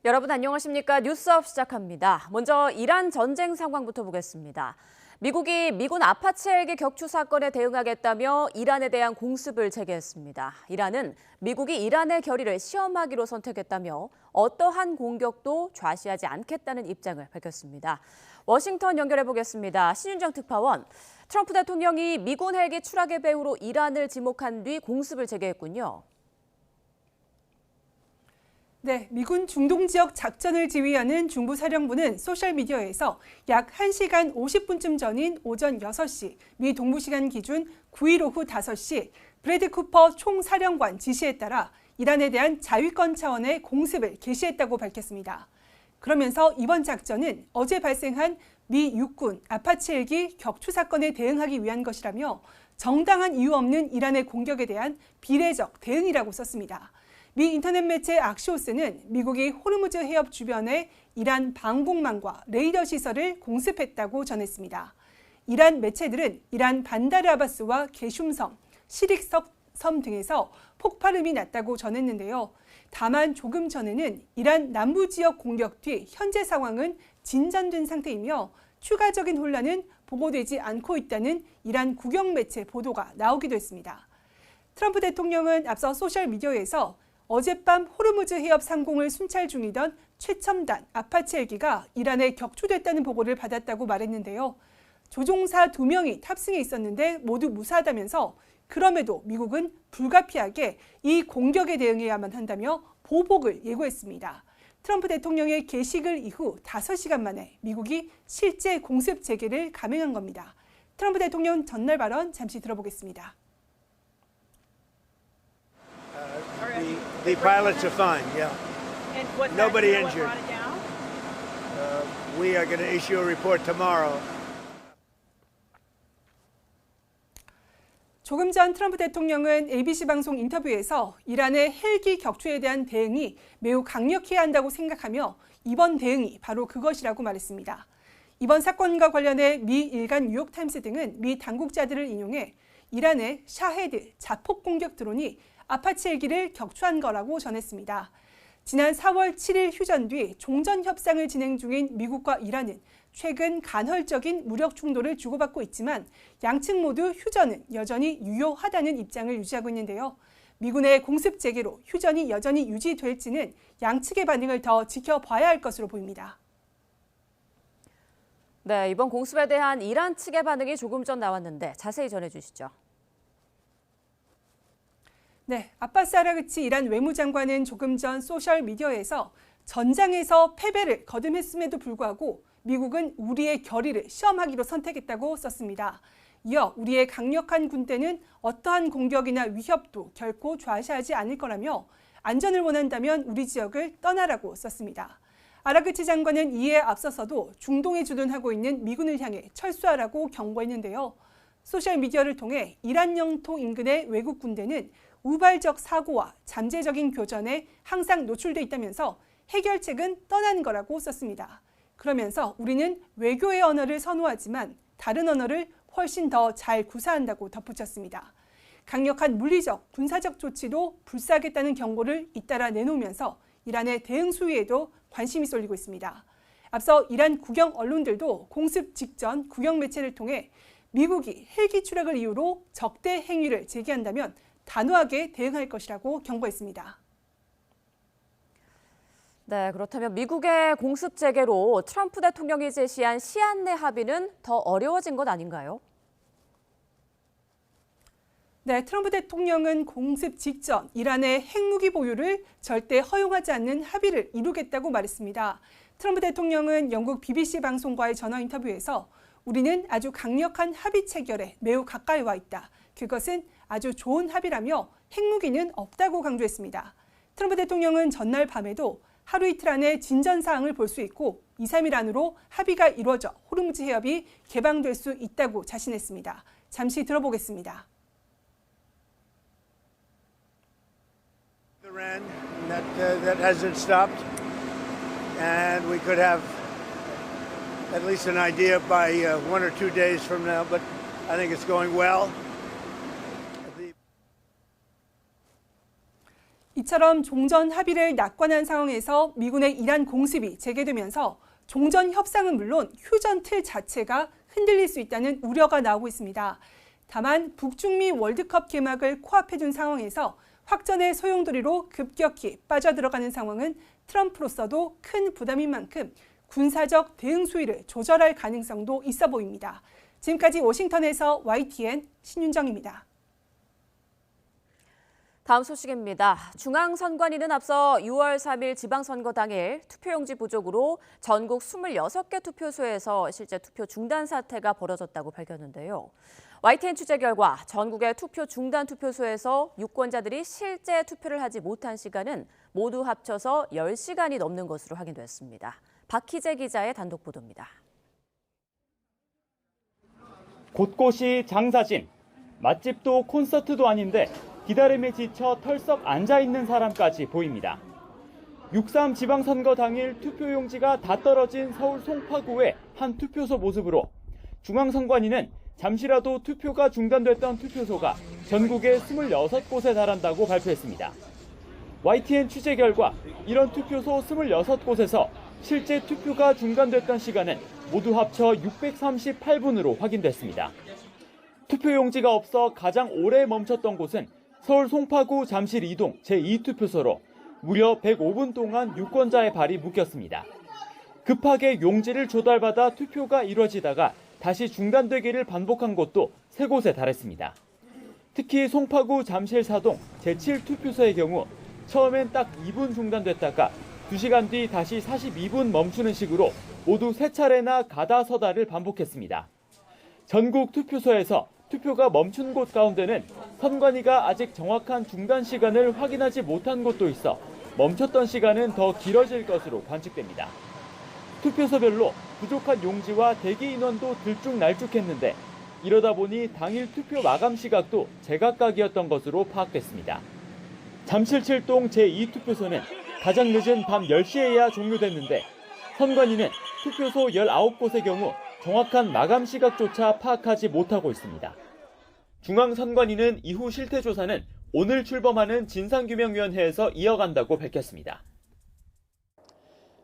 여러분 안녕하십니까? 뉴스업 시작합니다. 먼저 이란 전쟁 상황부터 보겠습니다. 미국이 미군 아파치 헬기 격추 사건에 대응하겠다며 이란에 대한 공습을 재개했습니다. 이란은 미국이 이란의 결의를 시험하기로 선택했다며 어떠한 공격도 좌시하지 않겠다는 입장을 밝혔습니다. 워싱턴 연결해 보겠습니다. 신윤정 특파원, 트럼프 대통령이 미군 헬기 추락의 배후로 이란을 지목한 뒤 공습을 재개했군요. 네, 미군 중동 지역 작전을 지휘하는 중부사령부는 소셜미디어에서 약 1시간 50분쯤 전인 오전 6시, 미 동부시간 기준 9일 오후 5시 브래드 쿠퍼 총사령관 지시에 따라 이란에 대한 자위권 차원의 공습을 개시했다고 밝혔습니다. 그러면서 이번 작전은 어제 발생한 미 육군 아파치 헬기 격추 사건에 대응하기 위한 것이라며 정당한 이유 없는 이란의 공격에 대한 비례적 대응이라고 썼습니다. 미 인터넷 매체 악시오스는 미국이 호르무즈 해협 주변의 이란 방공망과 레이더 시설을 공습했다고 전했습니다. 이란 매체들은 이란 반다르 아바스와 게슘섬, 시릭섬 등에서 폭발음이 났다고 전했는데요. 다만 조금 전에는 이란 남부 지역 공격 뒤 현재 상황은 진전된 상태이며 추가적인 혼란은 보고되지 않고 있다는 이란 국영 매체 보도가 나오기도 했습니다. 트럼프 대통령은 앞서 소셜미디어에서 어젯밤 호르무즈 해협 상공을 순찰 중이던 최첨단 아파치 헬기가 이란에 격추됐다는 보고를 받았다고 말했는데요. 조종사 2명이 탑승해 있었는데 모두 무사하다면서 그럼에도 미국은 불가피하게 이 공격에 대응해야만 한다며 보복을 예고했습니다. 트럼프 대통령의 게시글 이후 5시간 만에 미국이 실제 공습 재개를 감행한 겁니다. 트럼프 대통령 전날 발언 잠시 들어보겠습니다. The pilots are fine, yeah. And what's Nobody that, injured. Brought it down? We are going to issue a report tomorrow. 조금 전 트럼프 대통령은 ABC 방송 인터뷰에서 이란의 헬기 격추에 대한 대응이 매우 강력해야 한다고 생각하며 이번 대응이 바로 그것이라고 말했습니다. 이번 사건과 관련해 미 일간 뉴욕타임스 등은 미 당국자들을 인용해 이란의 샤헤드 자폭 공격 드론이 아파치 헬기를 격추한 거라고 전했습니다. 지난 4월 7일 휴전 뒤 종전 협상을 진행 중인 미국과 이란은 최근 간헐적인 무력 충돌을 주고받고 있지만 양측 모두 휴전은 여전히 유효하다는 입장을 유지하고 있는데요. 미군의 공습 재개로 휴전이 여전히 유지될지는 양측의 반응을 더 지켜봐야 할 것으로 보입니다. 네, 이번 공습에 대한 이란 측의 반응이 조금 전 나왔는데 자세히 전해주시죠. 네, 아바스 아라그치 이란 외무장관은 조금 전 소셜미디어에서 전장에서 패배를 거듭했음에도 불구하고 미국은 우리의 결의를 시험하기로 선택했다고 썼습니다. 이어 우리의 강력한 군대는 어떠한 공격이나 위협도 결코 좌시하지 않을 거라며 안전을 원한다면 우리 지역을 떠나라고 썼습니다. 아라그치 장관은 이에 앞서서도 중동에 주둔하고 있는 미군을 향해 철수하라고 경고했는데요. 소셜미디어를 통해 이란 영토 인근의 외국 군대는 우발적 사고와 잠재적인 교전에 항상 노출돼 있다면서 해결책은 떠나는 거라고 썼습니다. 그러면서 우리는 외교의 언어를 선호하지만 다른 언어를 훨씬 더 잘 구사한다고 덧붙였습니다. 강력한 물리적, 군사적 조치도 불사하겠다는 경고를 잇따라 내놓으면서 이란의 대응 수위에도 관심이 쏠리고 있습니다. 앞서 이란 국영 언론들도 공습 직전 국영 매체를 통해 미국이 헬기 추락을 이유로 적대 행위를 제기한다면 단호하게 대응할 것이라고 경고했습니다. 네, 그렇다면 미국의 공습 재개로 트럼프 대통령이 제시한 시한 내 합의는 더 어려워진 것 아닌가요? 네, 트럼프 대통령은 공습 직전 이란의 핵무기 보유를 절대 허용하지 않는 합의를 이루겠다고 말했습니다. 트럼프 대통령은 영국 BBC 방송과의 전화 인터뷰에서 우리는 아주 강력한 합의 체결에 매우 가까이 와 있다. 그것은 아주 좋은 합의라며 핵무기는 없다고 강조했습니다. 트럼프 대통령은 전날 밤에도 하루 이틀 안에 진전 사항을 볼 수 있고 2, 3일 안으로 합의가 이루어져 호르무즈 해협이 개방될 수 있다고 자신했습니다. 잠시 들어보겠습니다. Iran, that hasn't stopped, and we could have at least an idea by 1 or 2 days from now. But I think it's going well. 이처럼 종전 합의를 낙관한 상황에서 미군의 이란 공습이 재개되면서 종전 협상은 물론 휴전 틀 자체가 흔들릴 수 있다는 우려가 나오고 있습니다. 다만 북중미 월드컵 개막을 코앞에 둔 상황에서 확전의 소용돌이로 급격히 빠져들어가는 상황은 트럼프로서도 큰 부담인 만큼 군사적 대응 수위를 조절할 가능성도 있어 보입니다. 지금까지 워싱턴에서 YTN 신윤정입니다. 다음 소식입니다. 중앙선관위는 앞서 6월 3일 지방선거 당일 투표용지 부족으로 전국 26개 투표소에서 실제 투표 중단 사태가 벌어졌다고 밝혔는데요. YTN 취재 결과 전국의 투표 중단 투표소에서 유권자들이 실제 투표를 하지 못한 시간은 모두 합쳐서 10시간이 넘는 것으로 확인됐습니다. 박희재 기자의 단독 보도입니다. 곳곳이 장사진, 맛집도 콘서트도 아닌데 기다림에 지쳐 털썩 앉아있는 사람까지 보입니다. 6.3 지방선거 당일 투표용지가 다 떨어진 서울 송파구의 한 투표소 모습으로 중앙선관위는 잠시라도 투표가 중단됐던 투표소가 전국에 26곳에 달한다고 발표했습니다. YTN 취재 결과 이런 투표소 26곳에서 실제 투표가 중단됐던 시간은 모두 합쳐 638분으로 확인됐습니다. 투표용지가 없어 가장 오래 멈췄던 곳은 서울 송파구 잠실 2동 제2투표소로 무려 105분 동안 유권자의 발이 묶였습니다. 급하게 용지를 조달받아 투표가 이뤄지다가 다시 중단되기를 반복한 곳도 3곳에 달했습니다. 특히 송파구 잠실 4동 제7투표소의 경우 처음엔 딱 2분 중단됐다가 2시간 뒤 다시 42분 멈추는 식으로 모두 3차례나 가다 서다를 반복했습니다. 전국 투표소에서 투표가 멈춘 곳 가운데는 선관위가 아직 정확한 중단 시간을 확인하지 못한 곳도 있어 멈췄던 시간은 더 길어질 것으로 관측됩니다. 투표소별로 부족한 용지와 대기 인원도 들쭉날쭉했는데 이러다 보니 당일 투표 마감 시각도 제각각이었던 것으로 파악됐습니다. 잠실 7동 제2투표소는 가장 늦은 밤 10시에야 종료됐는데 선관위는 투표소 19곳의 경우 정확한 마감 시각조차 파악하지 못하고 있습니다. 중앙선관위는 이후 실태조사는 오늘 출범하는 진상규명위원회에서 이어간다고 밝혔습니다.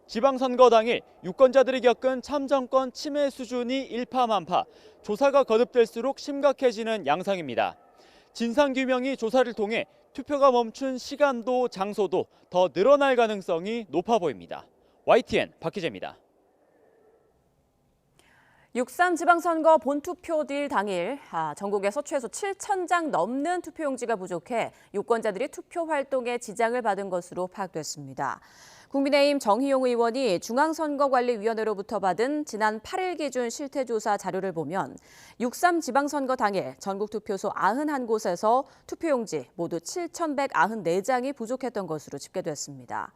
지방선거 당일 유권자들이 겪은 참정권 침해 수준이 일파만파, 조사가 거듭될수록 심각해지는 양상입니다. 진상규명이 조사를 통해 투표가 멈춘 시간도 장소도 더 늘어날 가능성이 높아 보입니다. YTN 박희재입니다. 6.3 지방선거 본투표일 당일 전국에서 최소 7,000장 넘는 투표용지가 부족해 유권자들이 투표 활동에 지장을 받은 것으로 파악됐습니다. 국민의힘 정희용 의원이 중앙선거관리위원회로부터 받은 지난 8일 기준 실태조사 자료를 보면 6.3 지방선거 당일 전국 투표소 91곳에서 투표용지 모두 7,194장이 부족했던 것으로 집계됐습니다.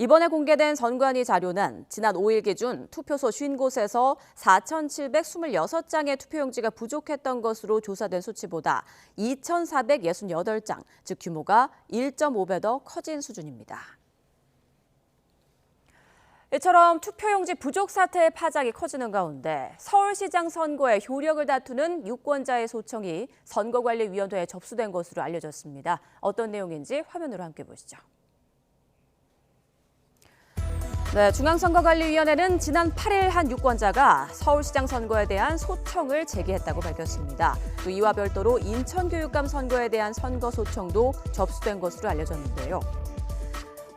이번에 공개된 선관위 자료는 지난 5일 기준 투표소 50곳에서 4,726장의 투표용지가 부족했던 것으로 조사된 수치보다 2,468장, 즉 규모가 1.5배 더 커진 수준입니다. 이처럼 투표용지 부족 사태의 파장이 커지는 가운데 서울시장 선거의 효력을 다투는 유권자의 소청이 선거관리위원회에 접수된 것으로 알려졌습니다. 어떤 내용인지 화면으로 함께 보시죠. 네, 중앙선거관리위원회는 지난 8일 한 유권자가 서울시장 선거에 대한 소청을 제기했다고 밝혔습니다. 또 이와 별도로 인천교육감 선거에 대한 선거 소청도 접수된 것으로 알려졌는데요.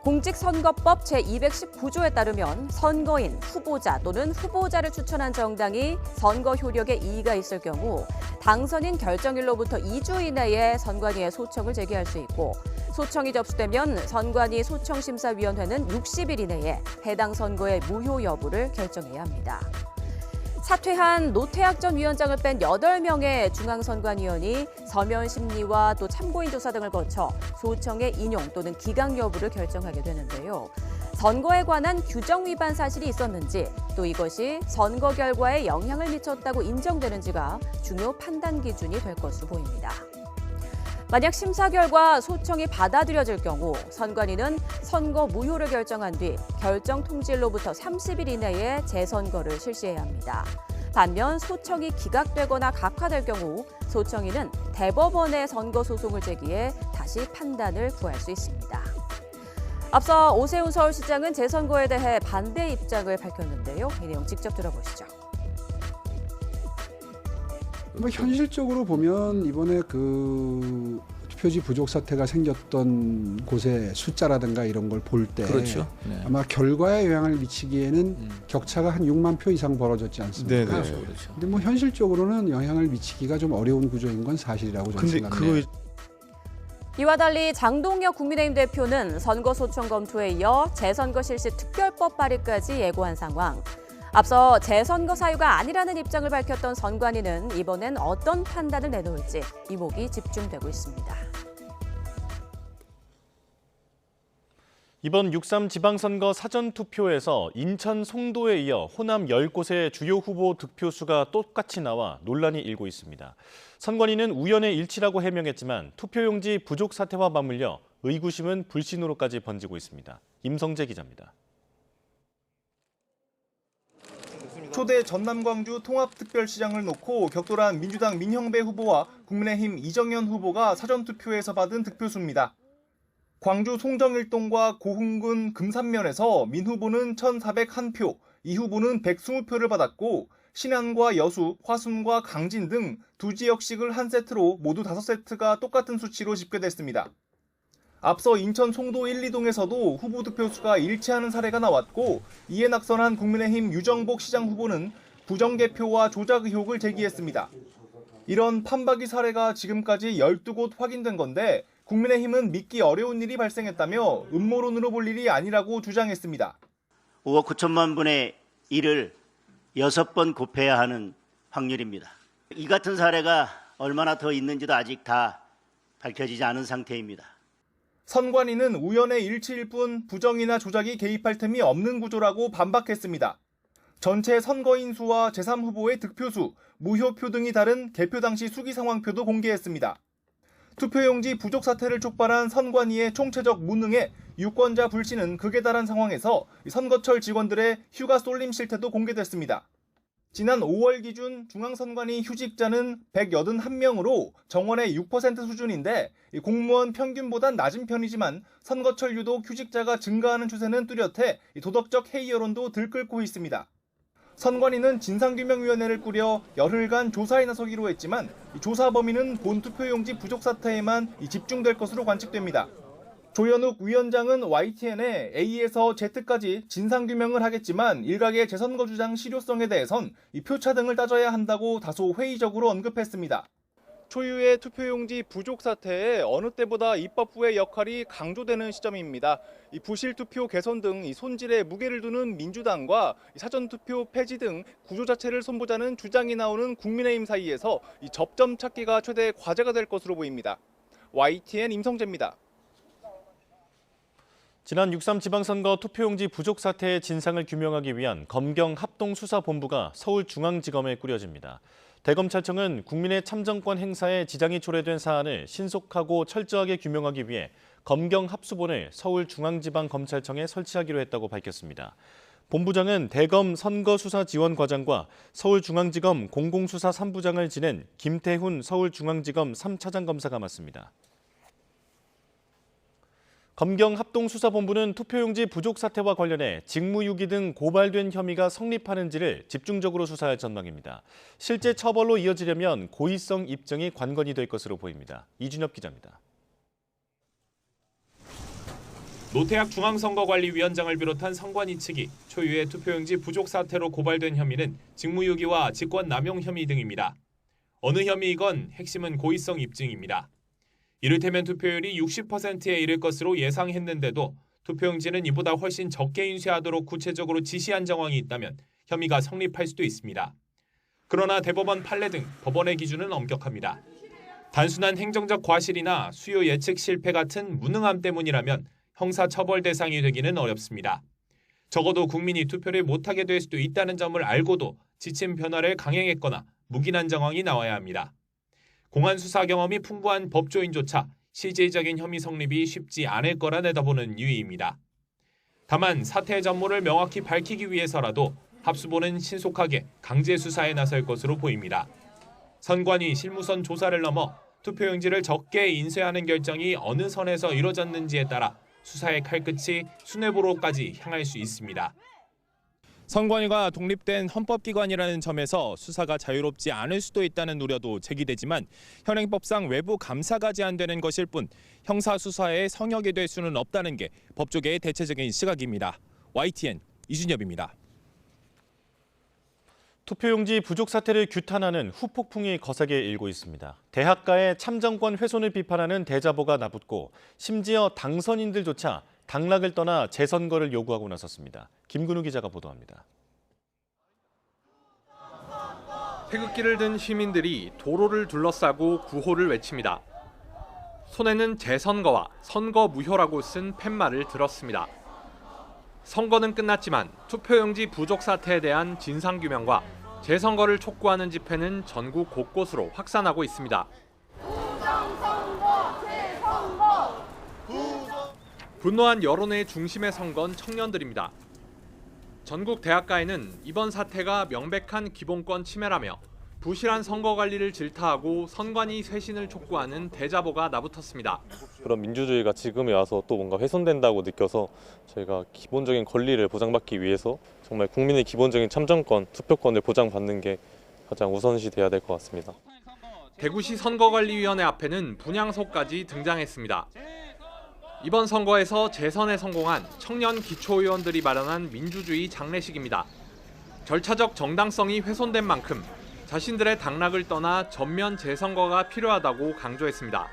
공직선거법 제219조에 따르면 선거인, 후보자 또는 후보자를 추천한 정당이 선거 효력에 이의가 있을 경우 당선인 결정일로부터 2주 이내에 선관위에 소청을 제기할 수 있고 소청이 접수되면 선관위 소청심사위원회는 60일 이내에 해당 선거의 무효 여부를 결정해야 합니다. 사퇴한 노태학 전 위원장을 뺀 8명의 중앙선관위원이 서면 심리와 또 참고인 조사 등을 거쳐 소청의 인용 또는 기각 여부를 결정하게 되는데요. 선거에 관한 규정 위반 사실이 있었는지 또 이것이 선거 결과에 영향을 미쳤다고 인정되는지가 중요 판단 기준이 될 것으로 보입니다. 만약 심사 결과 소청이 받아들여질 경우 선관위는 선거 무효를 결정한 뒤 결정 통지일로부터 30일 이내에 재선거를 실시해야 합니다. 반면 소청이 기각되거나 각하될 경우 소청인은 대법원에 선거 소송을 제기해 다시 판단을 구할 수 있습니다. 앞서 오세훈 서울시장은 재선거에 대해 반대 입장을 밝혔는데요. 이 내용 직접 들어보시죠. 뭐 현실적으로 보면 이번에 그 투표지 부족 사태가 생겼던 곳의 숫자라든가 이런 걸 볼 때 그렇죠. 네. 아마 결과에 영향을 미치기에는 격차가 한 6만 표 이상 벌어졌지 않습니까? 네, 그렇죠. 근데 뭐 현실적으로는 영향을 미치기가 좀 어려운 구조인 건 사실이라고 저는 생각합니다. 이와 달리 장동혁 국민의힘 대표는 선거 소청 검토에 이어 재선거 실시 특별법 발의까지 예고한 상황. 앞서 재선거 사유가 아니라는 입장을 밝혔던 선관위는 이번엔 어떤 판단을 내놓을지 이목이 집중되고 있습니다. 이번 6.3 지방선거 사전투표에서 인천 송도에 이어 호남 10곳의 주요 후보 득표수가 똑같이 나와 논란이 일고 있습니다. 선관위는 우연의 일치라고 해명했지만 투표용지 부족 사태와 맞물려 의구심은 불신으로까지 번지고 있습니다. 임성재 기자입니다. 초대 전남 광주 통합특별시장을 놓고 격돌한 민주당 민형배 후보와 국민의힘 이정현 후보가 사전투표에서 받은 득표수입니다. 광주 송정일동과 고흥군 금산면에서 민 후보는 1,401표, 이 후보는 120표를 받았고 신안과 여수, 화순과 강진 등 두 지역씩을 한 세트로 모두 5세트가 똑같은 수치로 집계됐습니다. 앞서 인천 송도 1, 2동에서도 후보 득표수가 일치하는 사례가 나왔고 이에 낙선한 국민의힘 유정복 시장 후보는 부정개표와 조작 의혹을 제기했습니다. 이런 판박이 사례가 지금까지 12곳 확인된 건데 국민의힘은 믿기 어려운 일이 발생했다며 음모론으로 볼 일이 아니라고 주장했습니다. 5억 9천만 분의 1을 6번 곱해야 하는 확률입니다. 이 같은 사례가 얼마나 더 있는지도 아직 다 밝혀지지 않은 상태입니다. 선관위는 우연의 일치일 뿐 부정이나 조작이 개입할 틈이 없는 구조라고 반박했습니다. 전체 선거인 수와 제3후보의 득표수, 무효표 등이 다른 개표 당시 수기 상황표도 공개했습니다. 투표용지 부족 사태를 촉발한 선관위의 총체적 무능에 유권자 불신은 극에 달한 상황에서 선거철 직원들의 휴가 쏠림 실태도 공개됐습니다. 지난 5월 기준 중앙선관위 휴직자는 181명으로 정원의 6% 수준인데 공무원 평균보단 낮은 편이지만 선거철 유독 휴직자가 증가하는 추세는 뚜렷해 도덕적 해이 여론도 들끓고 있습니다. 선관위는 진상규명위원회를 꾸려 열흘간 조사에 나서기로 했지만 조사 범위는 본 투표용지 부족 사태에만 집중될 것으로 관측됩니다. 조현욱 위원장은 YTN에 A에서 Z까지 진상규명을 하겠지만 일각의 재선거 주장 실효성에 대해선 표차 등을 따져야 한다고 다소 회의적으로 언급했습니다. 초유의 투표용지 부족 사태에 어느 때보다 입법부의 역할이 강조되는 시점입니다. 이 부실투표 개선 등 손질에 무게를 두는 민주당과 사전투표 폐지 등 구조 자체를 손보자는 주장이 나오는 국민의힘 사이에서 접점 찾기가 최대 과제가 될 것으로 보입니다. YTN 임성재입니다. 지난 6.3 지방선거 투표용지 부족 사태의 진상을 규명하기 위한 검경 합동수사본부가 서울중앙지검에 꾸려집니다. 대검찰청은 국민의 참정권 행사에 지장이 초래된 사안을 신속하고 철저하게 규명하기 위해 검경 합수본을 서울중앙지방검찰청에 설치하기로 했다고 밝혔습니다. 본부장은 대검 선거수사지원과장과 서울중앙지검 공공수사 3부장을 지낸 김태훈 서울중앙지검 3차장 검사가 맡습니다. 검경 합동수사본부는 투표용지 부족 사태와 관련해 직무유기 등 고발된 혐의가 성립하는지를 집중적으로 수사할 전망입니다. 실제 처벌로 이어지려면 고의성 입증이 관건이 될 것으로 보입니다. 이준엽 기자입니다. 노태학 중앙선거관리위원장을 비롯한 선관위 측이 초유의 투표용지 부족 사태로 고발된 혐의는 직무유기와 직권남용 혐의 등입니다. 어느 혐의이건 핵심은 고의성 입증입니다. 이를테면 투표율이 60%에 이를 것으로 예상했는데도 투표용지는 이보다 훨씬 적게 인쇄하도록 구체적으로 지시한 정황이 있다면 혐의가 성립할 수도 있습니다. 그러나 대법원 판례 등 법원의 기준은 엄격합니다. 단순한 행정적 과실이나 수요 예측 실패 같은 무능함 때문이라면 형사처벌 대상이 되기는 어렵습니다. 적어도 국민이 투표를 못하게 될 수도 있다는 점을 알고도 지침 변화를 강행했거나 묵인한 정황이 나와야 합니다. 공안 수사 경험이 풍부한 법조인조차 실질적인 혐의 성립이 쉽지 않을 거라 내다보는 유의입니다. 다만 사태의 전모를 명확히 밝히기 위해서라도 합수본은 신속하게 강제 수사에 나설 것으로 보입니다. 선관위 실무선 조사를 넘어 투표용지를 적게 인쇄하는 결정이 어느 선에서 이뤄졌는지에 따라 수사의 칼끝이 수뇌부로까지 향할 수 있습니다. 선관위가 독립된 헌법기관이라는 점에서 수사가 자유롭지 않을 수도 있다는 우려도 제기되지만 현행법상 외부 감사가 제한되는 것일 뿐 형사 수사의 성역이 될 수는 없다는 게 법조계의 대체적인 시각입니다. YTN 이준엽입니다. 투표용지 부족 사태를 규탄하는 후폭풍이 거세게 일고 있습니다. 대학가의 참정권 훼손을 비판하는 대자보가 나붙고 심지어 당선인들조차 당락을 떠나 재선거를 요구하고 나섰습니다. 김근우 기자가 보도합니다. 태극기를 든 시민들이 도로를 둘러싸고 구호를 외칩니다. 손에는 재선거와 선거 무효라고 쓴 팻말을 들었습니다. 선거는 끝났지만 투표용지 부족 사태에 대한 진상규명과 재선거를 촉구하는 집회는 전국 곳곳으로 확산하고 있습니다. 부정선거, 재선거! 분노한 여론의 중심에 선 건 청년들입니다. 전국 대학가에는 이번 사태가 명백한 기본권 침해라며 부실한 선거 관리를 질타하고 선관위 쇄신을 촉구하는 대자보가 나붙었습니다. 그런 민주주의가 지금에 와서 또 뭔가 훼손된다고 느껴서 저희가 기본적인 권리를 보장받기 위해서 정말 국민의 기본적인 참정권, 투표권을 보장받는 게 가장 우선시 돼야 될 것 같습니다. 대구시 선거관리위원회 앞에는 분향소까지 등장했습니다. 이번 선거에서 재선에 성공한 청년 기초의원들이 마련한 민주주의 장례식입니다. 절차적 정당성이 훼손된 만큼 자신들의 당락을 떠나 전면 재선거가 필요하다고 강조했습니다.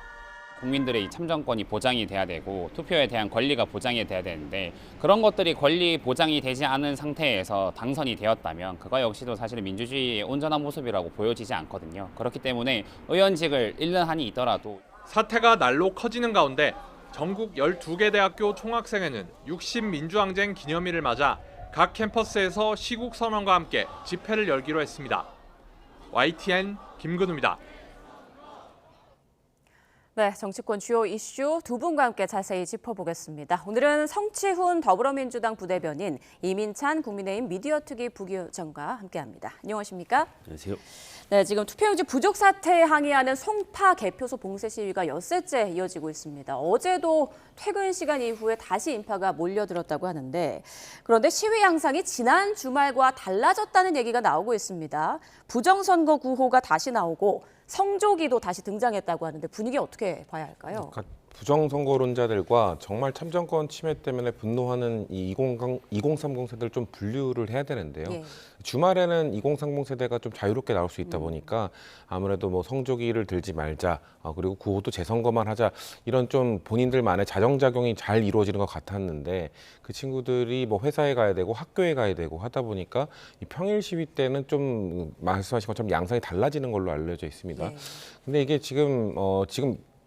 국민들의 이 참정권이 보장이 돼야 되고 투표에 대한 권리가 보장이 돼야 되는데 그런 것들이 권리 보장이 되지 않은 상태에서 당선이 되었다면 그거 역시도 사실 민주주의의 온전한 모습이라고 보여지지 않거든요. 그렇기 때문에 의원직을 잃는 한이 있더라도 사태가 날로 커지는 가운데 전국 12개 대학교 총학생회는 60민주항쟁 기념일을 맞아 각 캠퍼스에서 시국선언과 함께 집회를 열기로 했습니다. YTN 김근우입니다. 네, 정치권 주요 이슈 두 분과 함께 자세히 짚어보겠습니다. 오늘은 성치훈 더불어민주당 부대변인, 이민찬 국민의힘 미디어특위 부위원장과 함께합니다. 안녕하십니까? 안녕하세요. 네, 지금 투표용지 부족 사태에 항의하는 송파 개표소 봉쇄 시위가 엿새째 이어지고 있습니다. 어제도 퇴근 시간 이후에 다시 인파가 몰려들었다고 하는데 그런데 시위 양상이 지난 주말과 달라졌다는 얘기가 나오고 있습니다. 부정선거 구호가 다시 나오고 성조기도 다시 등장했다고 하는데 분위기 어떻게 봐야 할까요? 그러니까 부정선거론자들과 정말 참정권 침해 때문에 분노하는 이 2030 세대를 좀 분류를 해야 되는데요. 예. 주말에는 2030 세대가 좀 자유롭게 나올 수 있다 보니까 아무래도 뭐 성조기를 들지 말자, 그리고 구호도 재선거만 하자, 이런 좀 본인들만의 자정작용이 잘 이루어지는 것 같았는데 그 친구들이 뭐 회사에 가야 되고 학교에 가야 되고 하다 보니까 이 평일 시위 때는 좀 말씀하신 것처럼 양상이 달라지는 걸로 알려져 있습니다. 예. 근데 이게 지금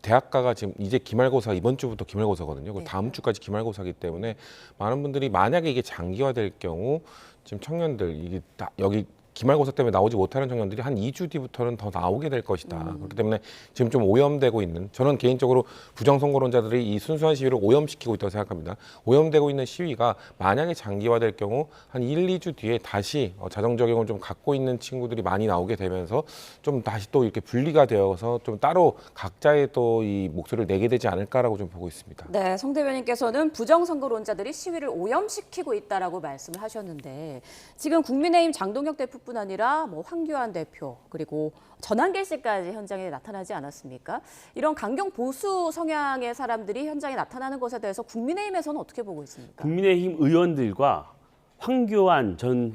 대학가가 지금 이제 기말고사, 이번 주부터 기말고사거든요. 그리고 다음 주까지 기말고사이기 때문에 많은 분들이 만약에 이게 장기화될 경우 지금 청년들 이게 여기 기말고사 때문에 나오지 못하는 청년들이 한 2주 뒤부터는 더 나오게 될 것이다. 그렇기 때문에 지금 좀 오염되고 있는, 저는 개인적으로 부정선거론자들이 이 순수한 시위를 오염시키고 있다고 생각합니다. 오염되고 있는 시위가 만약에 장기화될 경우 한 1, 2주 뒤에 다시 자정적용을 좀 갖고 있는 친구들이 많이 나오게 되면서 좀 다시 또 이렇게 분리가 되어서 좀 따로 각자의 또 이 목소리를 내게 되지 않을까라고 좀 보고 있습니다. 네, 송 대변인께서는 부정선거론자들이 시위를 오염시키고 있다라고 말씀을 하셨는데 지금 국민의힘 장동혁 대표뿐 아니라 뭐 황교안 대표 그리고 전한길 씨까지 현장에 나타나지 않았습니까? 이런 강경 보수 성향의 사람들이 현장에 나타나는 것에 대해서 국민의힘에서는 어떻게 보고 있습니까? 국민의힘 의원들과 황교안 전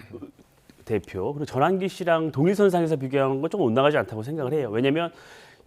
대표 그리고 전한길 씨랑 동일선상에서 비교하는 건 조금 엇나가지 않다고 생각을 해요. 왜냐하면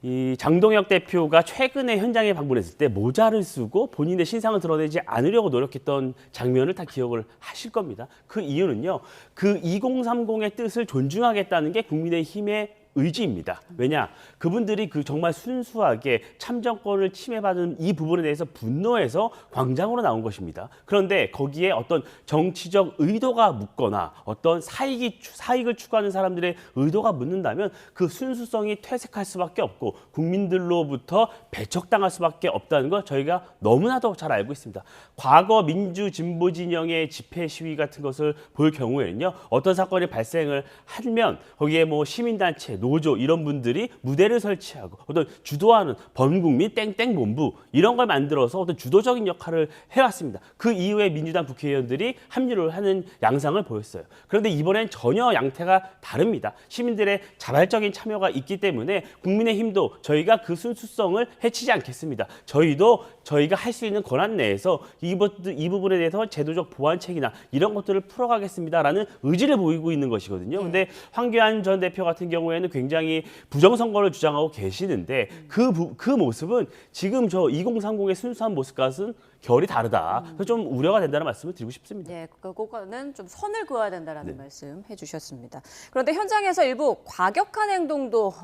이 장동혁 대표가 최근에 현장에 방문했을 때 모자를 쓰고 본인의 신상을 드러내지 않으려고 노력했던 장면을 다 기억을 하실 겁니다. 그 이유는요, 그 2030의 뜻을 존중하겠다는 게 국민의힘의 의지입니다. 왜냐? 그분들이 그 정말 순수하게 참정권을 침해받은 이 부분에 대해서 분노해서 광장으로 나온 것입니다. 그런데 거기에 어떤 정치적 의도가 묻거나 어떤 사익을 추구하는 사람들의 의도가 묻는다면 그 순수성이 퇴색할 수밖에 없고 국민들로부터 배척당할 수밖에 없다는 걸 저희가 너무나도 잘 알고 있습니다. 과거 민주 진보 진영의 집회 시위 같은 것을 볼 경우에는요, 어떤 사건이 발생을 하면 거기에 뭐 시민단체, 노조 이런 분들이 무대를 설치하고 어떤 주도하는 범국민 땡땡 본부 이런 걸 만들어서 어떤 주도적인 역할을 해왔습니다. 그 이후에 민주당 국회의원들이 합류를 하는 양상을 보였어요. 그런데 이번엔 전혀 양태가 다릅니다. 시민들의 자발적인 참여가 있기 때문에 국민의힘도 저희가 그 순수성을 해치지 않겠습니다. 저희도 저희가 할 수 있는 권한 내에서 이 부분에 대해서 제도적 보완책이나 이런 것들을 풀어가겠습니다라는 의지를 보이고 있는 것이거든요. 근데 황교안 전 대표 같은 경우에는 굉장히 부정선거를 주장하고 계시는데 그 모습은 지금 저 2030의 순수한 모습과는 결이 다르다. 그래서 좀 우려가 된다는 말씀을 드리고 싶습니다. 네, 그거는 좀 선을 그어야 된다는 말씀 해주셨습니다. 그런데 현장에서 일부 과격한 행동도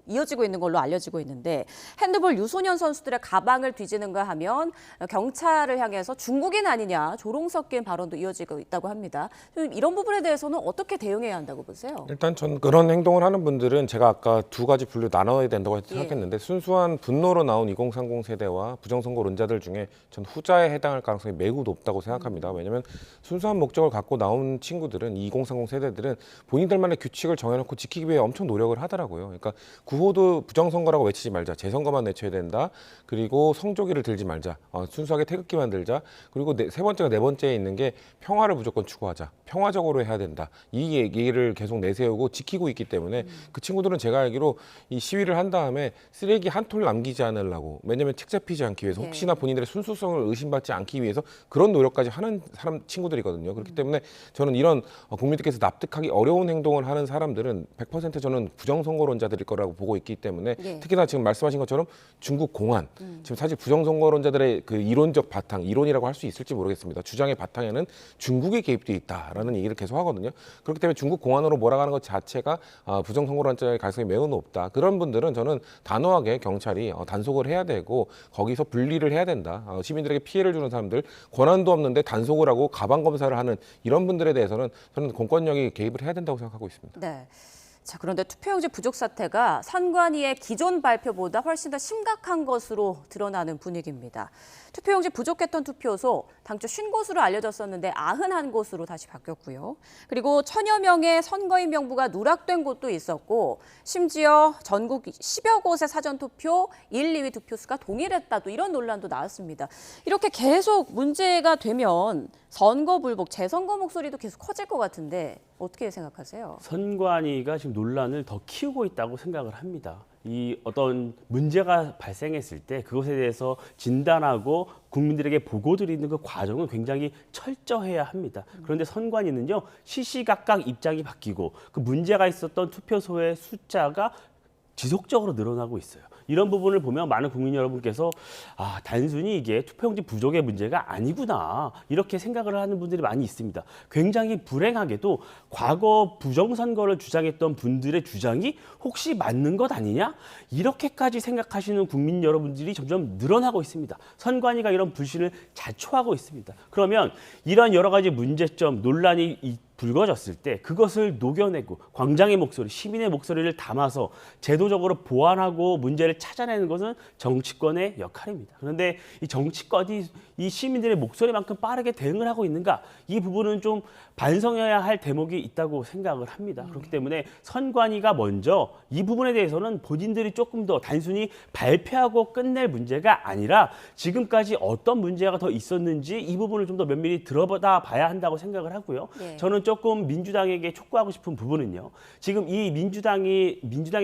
이어지고 있는 걸로 알려지고 있는데 핸드볼 유소년 선수들의 가방을 뒤지는가 하면 경찰을 향해서 중국인 아니냐 조롱 섞인 발언도 이어지고 있다고 합니다. 이런 부분에 대해서는 어떻게 대응해야 한다고 보세요? 일단 전 그런 행동을 하는 분들은 제가 아까 두 가지 분류 나눠야 된다고 생각했는데 순수한 분노로 나온 2030 세대와 부정선거론자들 중에 전 후자에 해당할 가능성이 매우 높다고 생각합니다. 왜냐하면 순수한 목적을 갖고 나온 친구들은 2030 세대들은 본인들만의 규칙을 정해놓고 지키기 위해 엄청 노력을 하더라고요. 그러니까 구호도 부정선거라고 외치지 말자, 재선거만 외쳐야 된다. 그리고 성조기를 들지 말자, 순수하게 태극기만 들자. 그리고 세 번째가 네 번째에 있는 게 평화를 무조건 추구하자, 평화적으로 해야 된다. 이 얘기를 계속 내세우고 지키고 있기 때문에 그 친구들은 제가 알기로 이 시위를 한 다음에 쓰레기 한 톨 남기지 않으려고, 왜냐하면 책 잡히지 않기 위해서, 혹시나 본인들의 순수성을 의심받지 않기 위해서 그런 노력까지 하는 친구들이거든요. 그렇기 때문에 저는 이런 국민들께서 납득하기 어려운 행동을 하는 사람들은 100% 저는 부정선거론자들일 거라고 보고 있기 때문에 특히나 지금 말씀하신 것처럼 중국 공안, 지금 사실 부정선거론자들의 그 이론적 바탕, 이론이라고 할 수 있을지 모르겠습니다. 주장의 바탕에는 중국이 개입돼 있다라는 얘기를 계속 하거든요. 그렇기 때문에 중국 공안으로 몰아가는 것 자체가 부정선거론자의 가능성이 매우 높다. 그런 분들은 저는 단호하게 경찰이 단속을 해야 되고 거기서 분리를 해야 된다. 시민들에게 피해를 주는 사람들, 권한도 없는데 단속을 하고 가방 검사를 하는 이런 분들에 대해서는 저는 공권력이 개입을 해야 된다고 생각하고 있습니다. 네. 자, 그런데 투표용지 부족 사태가 선관위의 기존 발표보다 훨씬 더 심각한 것으로 드러나는 분위기입니다. 투표용지 부족했던 투표소, 당초 50곳으로 알려졌었는데 91곳으로 다시 바뀌었고요. 그리고 1000여 명의 선거인 명부가 누락된 곳도 있었고, 심지어 전국 10여 곳의 사전투표 1, 2위 투표수가 동일했다도 이런 논란도 나왔습니다. 이렇게 계속 문제가 되면 선거 불복, 재선거 목소리도 계속 커질 것 같은데 어떻게 생각하세요? 선관위가 지금 논란을 더 키우고 있다고 생각을 합니다. 이 어떤 문제가 발생했을 때 그것에 대해서 진단하고 국민들에게 보고드리는 그 과정은 굉장히 철저해야 합니다. 그런데 선관위는요, 시시각각 입장이 바뀌고 그 문제가 있었던 투표소의 숫자가 지속적으로 늘어나고 있어요. 이런 부분을 보면 많은 국민 여러분께서 단순히 이게 투표용지 부족의 문제가 아니구나 이렇게 생각을 하는 분들이 많이 있습니다. 굉장히 불행하게도 과거 부정선거를 주장했던 분들의 주장이 혹시 맞는 것 아니냐? 이렇게까지 생각하시는 국민 여러분들이 점점 늘어나고 있습니다. 선관위가 이런 불신을 자초하고 있습니다. 그러면 이런 여러 가지 문제점, 논란이 불거졌을 때 그것을 녹여내고 광장의 목소리, 시민의 목소리를 담아서 제도적으로 보완하고 문제를 찾아내는 것은 정치권의 역할입니다. 그런데 이 정치권이 이 시민들의 목소리만큼 빠르게 대응을 하고 있는가? 이 부분은 좀 반성해야 할 대목이 있다고 생각을 합니다. 그렇기 때문에 선관위가 먼저 이 부분에 대해서는 본인들이 조금 더 단순히 발표하고 끝낼 문제가 아니라 지금까지 어떤 문제가 더 있었는지 이 부분을 좀 더 면밀히 들어보다 봐야 한다고 생각을 하고요. 저는 조금 민주당에게 촉구하고 싶은 부분은요. 지금 이 민주당이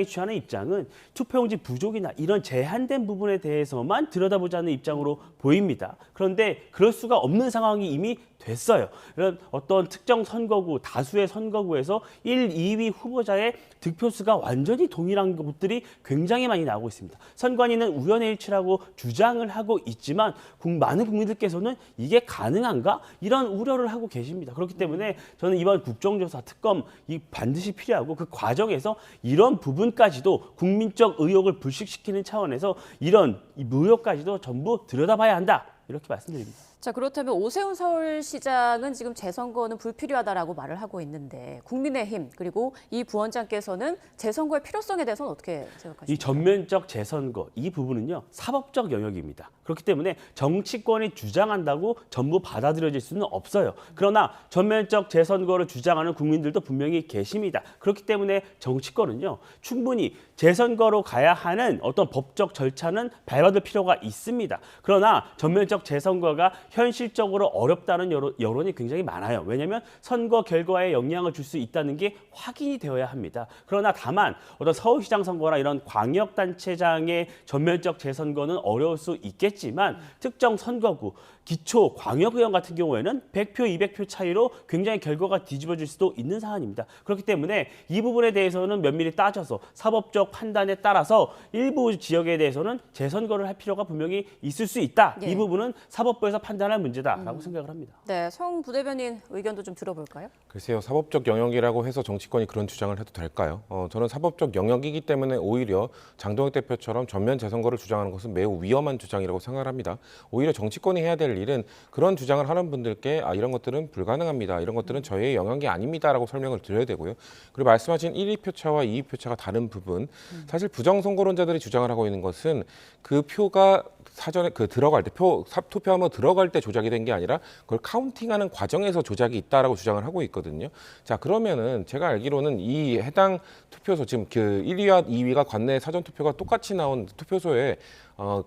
취하는 입장은 투표용지 부족이나 이런 제한된 부분에 대해서만 들여다보자는 입장으로 보입니다. 그런데 그럴 수가 없는 상황이 이미 됐어요. 이런 어떤 특정 선거구, 다수의 선거구에서 1, 2위 후보자의 득표수가 완전히 동일한 것들이 굉장히 많이 나오고 있습니다. 선관위는 우연의 일치라고 주장을 하고 있지만 많은 국민들께서는 이게 가능한가? 이런 우려를 하고 계십니다. 그렇기 때문에 저는 이번 국정조사, 특검 반드시 필요하고 그 과정에서 이런 부분까지도 국민적 의혹을 불식시키는 차원에서 이런 의혹까지도 전부 들여다봐야 한다. 이렇게 말씀드립니다. 자, 그렇다면 오세훈 서울시장은 지금 재선거는 불필요하다라고 말을 하고 있는데 국민의힘 그리고 이 부원장께서는 재선거의 필요성에 대해서는 어떻게 생각하십니까? 이 전면적 재선거 이 부분은요 사법적 영역입니다. 그렇기 때문에 정치권이 주장한다고 전부 받아들여질 수는 없어요. 그러나 전면적 재선거를 주장하는 국민들도 분명히 계십니다. 그렇기 때문에 정치권은요 충분히 재선거로 가야 하는 어떤 법적 절차는 밟아둘 필요가 있습니다. 그러나 전면적 재선거가 현실적으로 어렵다는 여론이 굉장히 많아요. 왜냐하면 선거 결과에 영향을 줄 수 있다는 게 확인이 되어야 합니다. 그러나 다만 어떤 서울시장 선거나 이런 광역단체장의 전면적 재선거는 어려울 수 있겠지만 특정 선거구, 기초 광역의원 같은 경우에는 100표, 200표 차이로 굉장히 결과가 뒤집어질 수도 있는 사안입니다. 그렇기 때문에 이 부분에 대해서는 면밀히 따져서 사법적 판단에 따라서 일부 지역에 대해서는 재선거를 할 필요가 분명히 있을 수 있다. 예. 이 부분은 사법부에서 판단할 문제다라고 생각을 합니다. 네, 성 부대변인 의견도 좀 들어볼까요? 글쎄요, 사법적 영역이라고 해서 정치권이 그런 주장을 해도 될까요? 저는 사법적 영역이기 때문에 오히려 장동혁 대표처럼 전면 재선거를 주장하는 것은 매우 위험한 주장이라고 생각을 합니다. 오히려 정치권이 해야 될 일은 그런 주장을 하는 분들께 이런 것들은 불가능합니다. 이런 것들은 저희의 영역이 아닙니다라고 설명을 드려야 되고요. 그리고 말씀하신 1, 2표차와 2, 2표차가 다른 부분, 사실 부정선거론자들이 주장을 하고 있는 것은 그 표가 사전에 들어갈 때 투표하면 들어갈 때 조작이 된 게 아니라 그걸 카운팅하는 과정에서 조작이 있다라고 주장을 하고 있거든요. 자, 그러면은 제가 알기로는 이 해당 투표소 지금 그 1위와 2위가 관내 사전 투표가 똑같이 나온 투표소에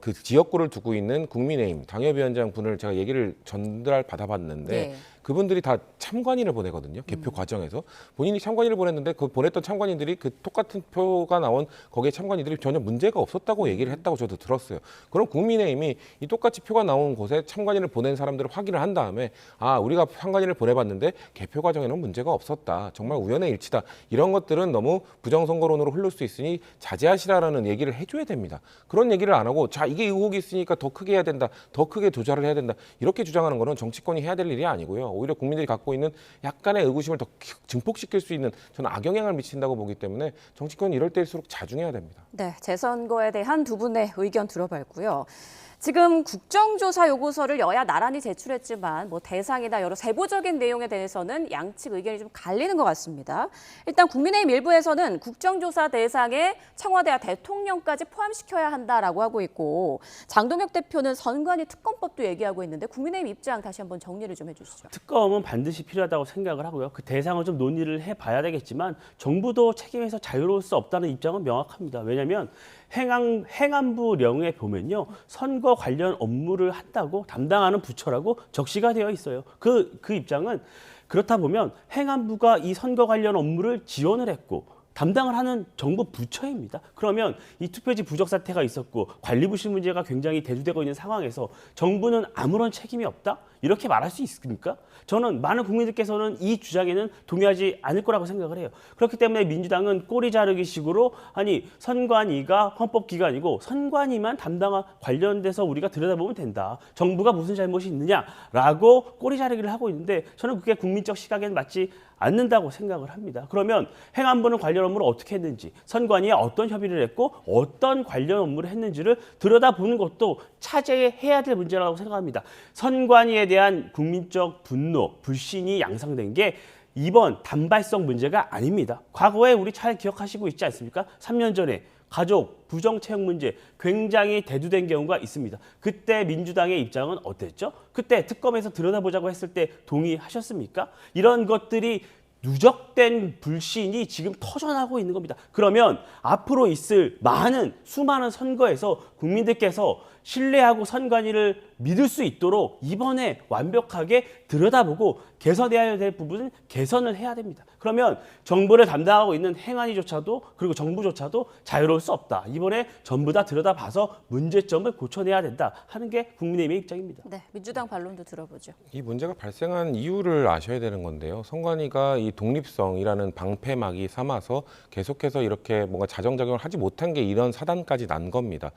그 지역구를 두고 있는 국민의힘 당협위원장 분을 제가 얘기를 받아봤는데 네. 그분들이 다 참관인을 보내거든요. 개표 과정에서. 본인이 참관인을 보냈는데 그 보냈던 참관인들이 그 똑같은 표가 나온 거기에 참관인들이 전혀 문제가 없었다고 얘기를 했다고 저도 들었어요. 그럼 국민의힘이 이 똑같이 표가 나온 곳에 참관인을 보낸 사람들을 확인을 한 다음에 우리가 참관인을 보내봤는데 개표 과정에는 문제가 없었다. 정말 우연의 일치다. 이런 것들은 너무 부정선거론으로 흐를 수 있으니 자제하시라라는 얘기를 해줘야 됩니다. 그런 얘기를 안 하고 자, 이게 의혹이 있으니까 더 크게 해야 된다. 더 크게 조사를 해야 된다. 이렇게 주장하는 거는 정치권이 해야 될 일이 아니고요. 오히려 국민들이 갖고 있는 약간의 의구심을 더 증폭시킬 수 있는 저는 악영향을 미친다고 보기 때문에 정치권이 이럴 때일수록 자중해야 됩니다. 네, 재선거에 대한 두 분의 의견 들어봤고요. 지금 국정조사 요구서를 여야 나란히 제출했지만 대상이나 여러 세부적인 내용에 대해서는 양측 의견이 좀 갈리는 것 같습니다. 일단 국민의힘 일부에서는 국정조사 대상에 청와대와 대통령까지 포함시켜야 한다라고 하고 있고 장동혁 대표는 선관위 특검법도 얘기하고 있는데 국민의힘 입장 다시 한번 정리를 좀 해주시죠. 특검은 반드시 필요하다고 생각을 하고요. 그 대상을 좀 논의를 해봐야 되겠지만 정부도 책임에서 자유로울 수 없다는 입장은 명확합니다. 왜냐하면 행안부령에 보면요. 선거 관련 업무를 한다고 담당하는 부처라고 적시가 되어 있어요. 그 입장은 그렇다 보면 행안부가 이 선거 관련 업무를 지원을 했고 담당을 하는 정부 부처입니다. 그러면 이 투표지 부족 사태가 있었고 관리부실 문제가 굉장히 대두되고 있는 상황에서 정부는 아무런 책임이 없다? 이렇게 말할 수 있습니까? 저는 많은 국민들께서는 이 주장에는 동의하지 않을 거라고 생각을 해요. 그렇기 때문에 민주당은 꼬리 자르기식으로 선관위가 헌법기관이고 선관위만 담당한 관련돼서 우리가 들여다보면 된다. 정부가 무슨 잘못이 있느냐라고 꼬리 자르기를 하고 있는데 저는 그게 국민적 시각에는 맞지 않는다고 생각을 합니다. 그러면 행안부는 관련 업무를 어떻게 했는지, 선관위에 어떤 협의를 했고 어떤 관련 업무를 했는지를 들여다보는 것도 차제해야 될 문제라고 생각합니다. 선관위에 대한 국민적 분노, 불신이 양상된 게 이번 단발성 문제가 아닙니다. 과거에 우리 잘 기억하시고 있지 않습니까? 3년 전에 가족, 부정채용 문제 굉장히 대두된 경우가 있습니다. 그때 민주당의 입장은 어땠죠? 그때 특검에서 들여다보자고 했을 때 동의하셨습니까? 이런 것들이 누적된 불신이 지금 터져나오고 있는 겁니다. 그러면 앞으로 있을 수많은 선거에서 국민들께서 신뢰하고 선관위를 믿을 수 있도록 이번에 완벽하게 들여다보고 개선해야 될 부분은 개선을 해야 됩니다. 그러면 정부를 담당하고 있는 행안위조차도 그리고 정부조차도 자유로울 수 없다. 이번에 전부 다 들여다봐서 문제점을 고쳐내야 된다 하는 게 국민의힘의 입장입니다. 네, 민주당 반론도 들어보죠. 이 문제가 발생한 이유를 아셔야 되는 건데요. 선관위가 이 독립성이라는 방패막이 삼아서 계속해서 이렇게 뭔가 자정작용을 하지 못한 게 이런 사단까지 난 겁니다.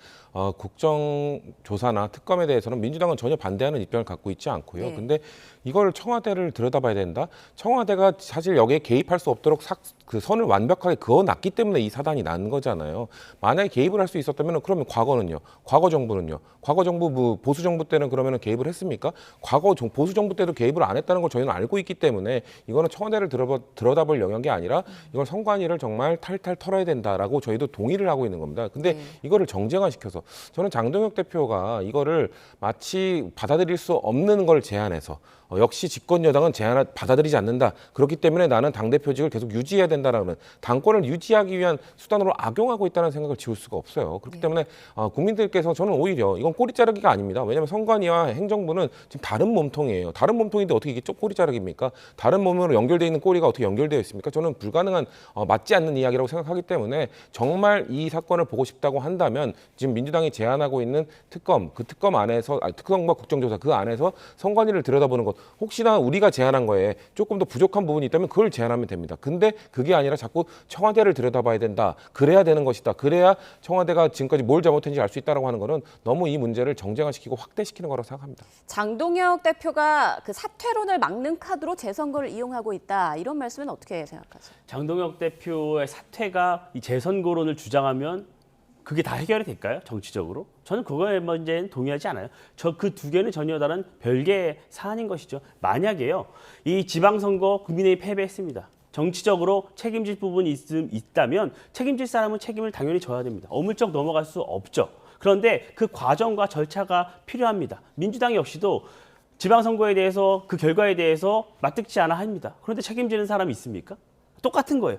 국정조사나 특검에 대해서는 민주당은 전혀 반대하는 입장을 갖고 있지 않고요. 네. 근데 이걸 청와대를 들여다봐야 된다. 청와대가 사실 여기에 개입할 수 없도록 그 선을 완벽하게 그어놨기 때문에 이 사단이 난 거잖아요. 만약에 개입을 할 수 있었다면 그러면 과거는요. 과거 정부는요. 과거 정부 보수 정부 때는 그러면 개입을 했습니까? 과거 보수 정부 때도 개입을 안 했다는 걸 저희는 알고 있기 때문에 이거는 청와대를 들여다볼 영역이 아니라 이걸 선관위를 정말 탈탈 털어야 된다라고 저희도 동의를 하고 있는 겁니다. 근데 이거를 정쟁화시켜서 저는 장동혁 대표가 이거를 마치 받아들일 수 없는 걸 제안해서 역시 집권 여당은 제안을 받아들이지 않는다. 그렇기 때문에 나는 당대표직을 계속 유지해야 된다라는 당권을 유지하기 위한 수단으로 악용하고 있다는 생각을 지울 수가 없어요. 그렇기 때문에 국민들께서 저는 오히려 이건 꼬리 자르기가 아닙니다. 왜냐하면 선관위와 행정부는 지금 다른 몸통이에요. 다른 몸통인데 어떻게 이게 꼬리 자르기입니까? 다른 몸으로 연결되어 있는 꼬리가 어떻게 연결되어 있습니까? 저는 불가능한 맞지 않는 이야기라고 생각하기 때문에 정말 이 사건을 보고 싶다고 한다면 지금 민주당이 제안하고 있는 특검, 그 특검 안에서 특검과 국정조사 그 안에서 선관위를 들여다보는 것 혹시나 우리가 제안한 거에 조금 더 부족한 부분이 있다면 그걸 제안하면 됩니다. 근데 그게 아니라 자꾸 청와대를 들여다봐야 된다. 그래야 되는 것이다. 그래야 청와대가 지금까지 뭘 잘못했는지 알 수 있다라고 하는 거는 너무 이 문제를 정쟁화시키고 확대시키는 거라고 생각합니다. 장동혁 대표가 그 사퇴론을 막는 카드로 재선거를 이용하고 있다. 이런 말씀은 어떻게 생각하세요? 장동혁 대표의 사퇴가 이 재선거론을 주장하면 그게 다 해결이 될까요? 정치적으로? 저는 그거에 문제는 동의하지 않아요. 그 두 개는 전혀 다른 별개의 사안인 것이죠. 만약에요, 이 지방선거 국민의힘이 패배했습니다. 정치적으로 책임질 부분이 있다면 책임질 사람은 책임을 당연히 져야 됩니다. 어물쩍 넘어갈 수 없죠. 그런데 그 과정과 절차가 필요합니다. 민주당 역시도 지방선거에 대해서 그 결과에 대해서 맞듣지 않아 합니다. 그런데 책임지는 사람이 있습니까? 똑같은 거예요.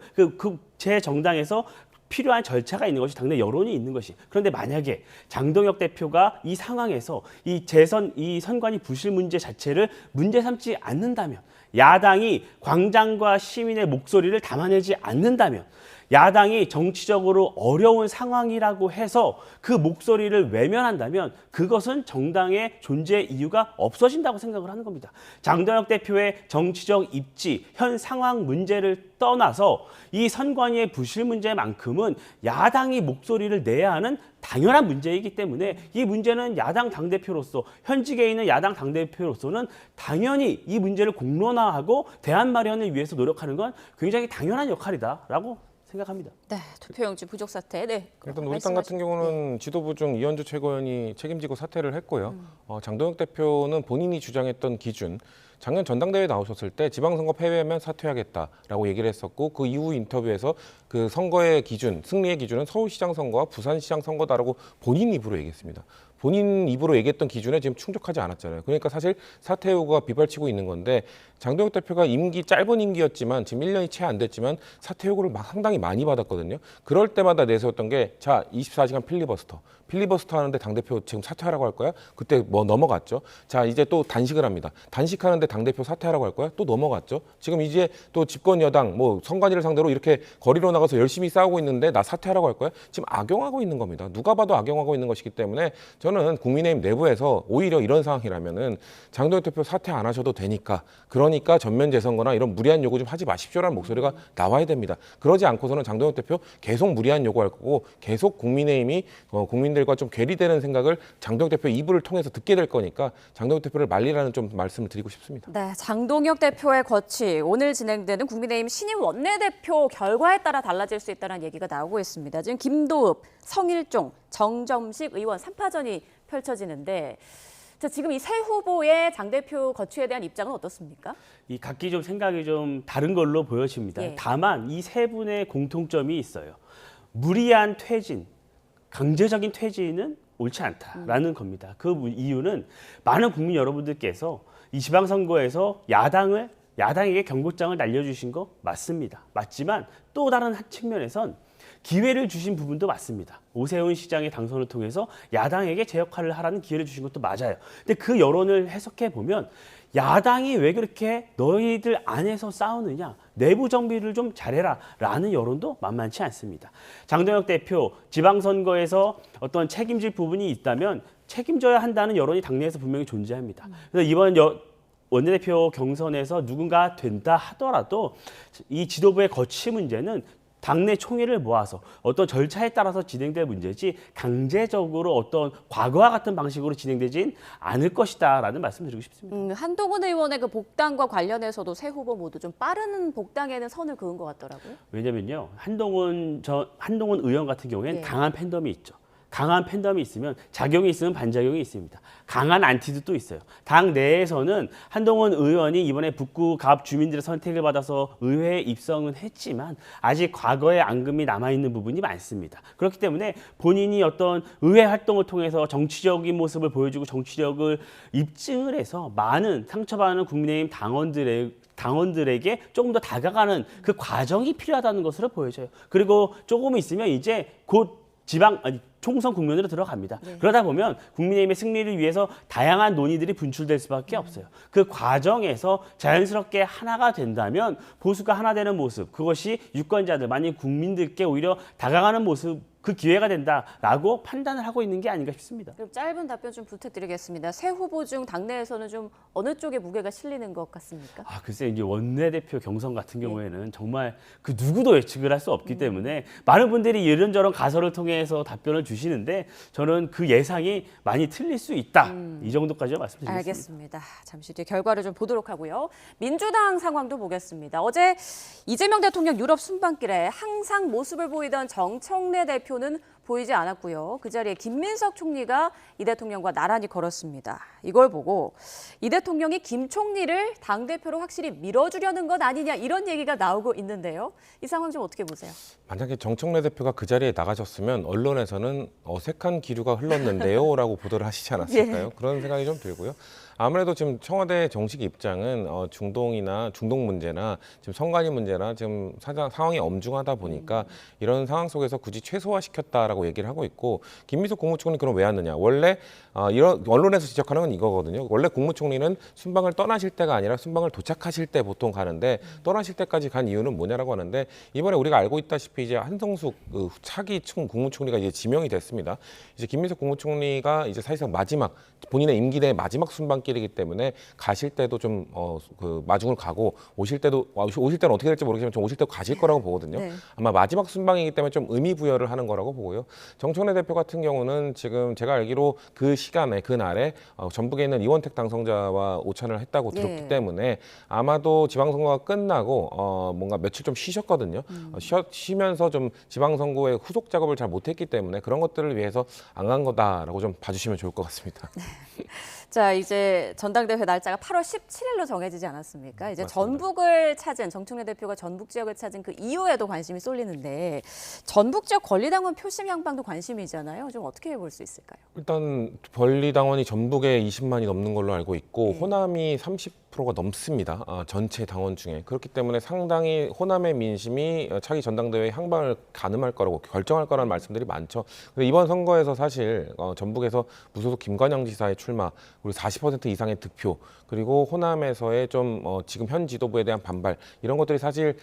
제 정당에서 필요한 절차가 있는 것이 당내 여론이 있는 것이. 그런데 만약에 장동혁 대표가 이 상황에서 이 선관위 부실 문제 자체를 문제 삼지 않는다면, 야당이 광장과 시민의 목소리를 담아내지 않는다면, 야당이 정치적으로 어려운 상황이라고 해서 그 목소리를 외면한다면 그것은 정당의 존재 이유가 없어진다고 생각을 하는 겁니다. 장동혁 대표의 정치적 입지, 현 상황 문제를 떠나서 이 선관위의 부실 문제만큼은 야당이 목소리를 내야 하는 당연한 문제이기 때문에 이 문제는 야당 당대표로서, 현직에 있는 야당 당대표로서는 당연히 이 문제를 공론화하고 대안 마련을 위해서 노력하는 건 굉장히 당연한 역할이다라고 생각합니다. 네, 투표용지 부족 사태. 네. 일단 우리 당 같은 경우는 지도부 중 이현주 최고위원이 책임지고 사퇴를 했고요. 장동혁 대표는 본인이 주장했던 기준, 작년 전당대회 나오셨을 때 지방선거 패배하면 사퇴하겠다라고 얘기를 했었고, 그 이후 인터뷰에서 그 선거의 기준, 승리의 기준은 서울시장 선거와 부산시장 선거다라고 본인 입으로 얘기했습니다. 본인 입으로 얘기했던 기준에 지금 충족하지 않았잖아요. 그러니까 사실 사퇴 요구가 빗발치고 있는 건데, 장동혁 대표가 짧은 임기였지만 지금 1년이 채 안 됐지만 사퇴 요구를 상당히 많이 받았거든요. 그럴 때마다 내세웠던 게, 자, 24시간 필리버스터 하는데 당대표 지금 사퇴하라고 할 거야? 그때 뭐 넘어갔죠. 자, 이제 또 단식을 합니다. 단식하는데 당대표 사퇴하라고 할 거야? 또 넘어갔죠. 지금 이제 또 집권 여당, 선관위를 상대로 이렇게 거리로 나가서 열심히 싸우고 있는데 나 사퇴하라고 할 거야? 지금 악용하고 있는 겁니다. 누가 봐도 악용하고 있는 것이기 때문에 저는 국민의힘 내부에서 오히려 이런 상황이라면은 장동혁 대표 사퇴 안 하셔도 되니까, 그러니까 전면 재선거나 이런 무리한 요구 좀 하지 마십시오라는 목소리가 나와야 됩니다. 그러지 않고서는 장동혁 대표 계속 무리한 요구할 거고, 계속 국민의힘이 국민들과 좀 괴리되는 생각을 장동혁 대표 입을 통해서 듣게 될 거니까 장동혁 대표를 말리라는 좀 말씀을 드리고 싶습니다. 네, 장동혁 대표의 거취, 오늘 진행되는 국민의힘 신임 원내대표 결과에 따라 달라질 수 있다는 얘기가 나오고 있습니다. 지금 김도읍, 성일종, 정점식 의원 3파전이 펼쳐지는데, 자, 지금 이 세 후보의 장 대표 거취에 대한 입장은 어떻습니까? 이 각기 좀 생각이 좀 다른 걸로 보여집니다. 예. 다만 이 세 분의 공통점이 있어요. 무리한 퇴진, 강제적인 퇴진은 옳지 않다라는 겁니다. 그 이유는 많은 국민 여러분들께서 이 지방선거에서 야당에게 경고장을 날려주신 거 맞습니다. 맞지만 또 다른 한 측면에선 기회를 주신 부분도 맞습니다. 오세훈 시장의 당선을 통해서 야당에게 제 역할을 하라는 기회를 주신 것도 맞아요. 근데 그 여론을 해석해 보면 야당이 왜 그렇게 너희들 안에서 싸우느냐, 내부 정비를 좀 잘해라 라는 여론도 만만치 않습니다. 장동혁 대표 지방선거에서 어떤 책임질 부분이 있다면 책임져야 한다는 여론이 당내에서 분명히 존재합니다. 그래서 이번 원내대표 경선에서 누군가 된다 하더라도 이 지도부의 거취 문제는 당내 총회를 모아서 어떤 절차에 따라서 진행될 문제지 강제적으로 어떤 과거와 같은 방식으로 진행되진 않을 것이다라는 말씀드리고 싶습니다. 한동훈 의원의 그 복당과 관련해서도 세 후보 모두 좀 빠른 복당에는 선을 그은 것 같더라고요. 왜냐면요, 한동훈 의원 같은 경우에는 예. 강한 팬덤이 있죠. 강한 팬덤이 있으면 작용이 있으면 반작용이 있습니다. 강한 안티도 또 있어요. 당 내에서는 한동훈 의원이 이번에 북구 갑 주민들의 선택을 받아서 의회에 입성은 했지만 아직 과거의 앙금이 남아있는 부분이 많습니다. 그렇기 때문에 본인이 어떤 의회 활동을 통해서 정치적인 모습을 보여주고 정치력을 입증을 해서 많은 상처받는 국민의힘 당원들에게 조금 더 다가가는 그 과정이 필요하다는 것으로 보여져요. 그리고 조금 있으면 이제 곧 총선 국면으로 들어갑니다. 네. 그러다 보면 국민의힘의 승리를 위해서 다양한 논의들이 분출될 수밖에 없어요. 그 과정에서 자연스럽게 하나가 된다면 보수가 하나 되는 모습, 그것이 유권자들, 만약 국민들께 오히려 다가가는 모습, 그 기회가 된다라고 판단을 하고 있는 게 아닌가 싶습니다. 그럼 짧은 답변 좀 부탁드리겠습니다. 세 후보 중 당내에서는 좀 어느 쪽에 무게가 실리는 것 같습니까? 글쎄 이제 원내대표 경선 같은 경우에는 정말 그 누구도 예측을 할 수 없기 때문에 많은 분들이 이런저런 가설을 통해서 답변을 주시는데 저는 그 예상이 많이 틀릴 수 있다. 이 정도까지 말씀드리겠습니다. 알겠습니다. 잠시 뒤에 결과를 좀 보도록 하고요. 민주당 상황도 보겠습니다. 어제 이재명 대통령 유럽 순방길에 항상 모습을 보이던 정청래 대표는 보이지 않았고요. 그 자리에 김민석 총리가 이 대통령과 나란히 걸었습니다. 이걸 보고 이 대통령이 김 총리를 당대표로 확실히 밀어주려는 것 아니냐 이런 얘기가 나오고 있는데요. 이 상황 좀 어떻게 보세요? 만약에 정청래 대표가 그 자리에 나가셨으면 언론에서는 어색한 기류가 흘렀는데요 라고 보도를 하시지 않았을까요? 예. 그런 생각이 좀 들고요. 아무래도 지금 청와대 정식 입장은 중동 문제나 지금 선관위 문제나 지금 상황이 엄중하다 보니까 이런 상황 속에서 굳이 최소화시켰다라고 얘기를 하고 있고, 김민석 국무총리 그럼 왜 왔느냐? 원래 이런 언론에서 지적하는 건 이거거든요. 원래 국무총리는 순방을 떠나실 때가 아니라 순방을 도착하실 때 보통 가는데 떠나실 때까지 간 이유는 뭐냐라고 하는데, 이번에 우리가 알고 있다시피 이제 한성숙 차기 국무총리가 이제 지명이 됐습니다. 이제 김민석 국무총리가 이제 사실상 마지막 본인의 임기 내 마지막 순방길이기 때문에 가실 때도 좀 마중을 가고 오실 때는 어떻게 될지 모르겠지만 좀 오실 때도 가실 거라고 보거든요. 네. 아마 마지막 순방이기 때문에 좀 의미 부여를 하는 거라고 보고요. 정청래 대표 같은 경우는 지금 제가 알기로 그 시간에 그날에 전북에 있는 이원택 당선자와 오찬을 했다고 들었기 때문에 아마도 지방선거가 끝나고 뭔가 며칠 좀 쉬셨거든요. 쉬면서 좀 지방선거의 후속 작업을 잘 못했기 때문에 그런 것들을 위해서 안 간 거다라고 좀 봐주시면 좋을 것 같습니다. 자, 이제 전당대회 날짜가 8월 17일로 정해지지 않았습니까? 이제 맞습니다. 전북을 찾은 정청래 대표가 전북 지역을 찾은 그 이후에도 관심이 쏠리는데 전북 지역 권리당원 표심 향방도 관심이잖아요. 좀 어떻게 볼 수 있을까요? 일단 권리당원이 전북에 20만이 넘는 걸로 알고 있고 호남이 30%가 넘습니다. 전체 당원 중에. 그렇기 때문에 상당히 호남의 민심이 차기 전당대회 향방을 가늠할 거라고 결정할 거라는 말씀들이 많죠. 근데 이번 선거에서 사실 전북에서 무소속 김관영 지사의 출마, 그리고 40% 이상의 득표, 그리고 호남에서의 좀 지금 현 지도부에 대한 반발, 이런 것들이 사실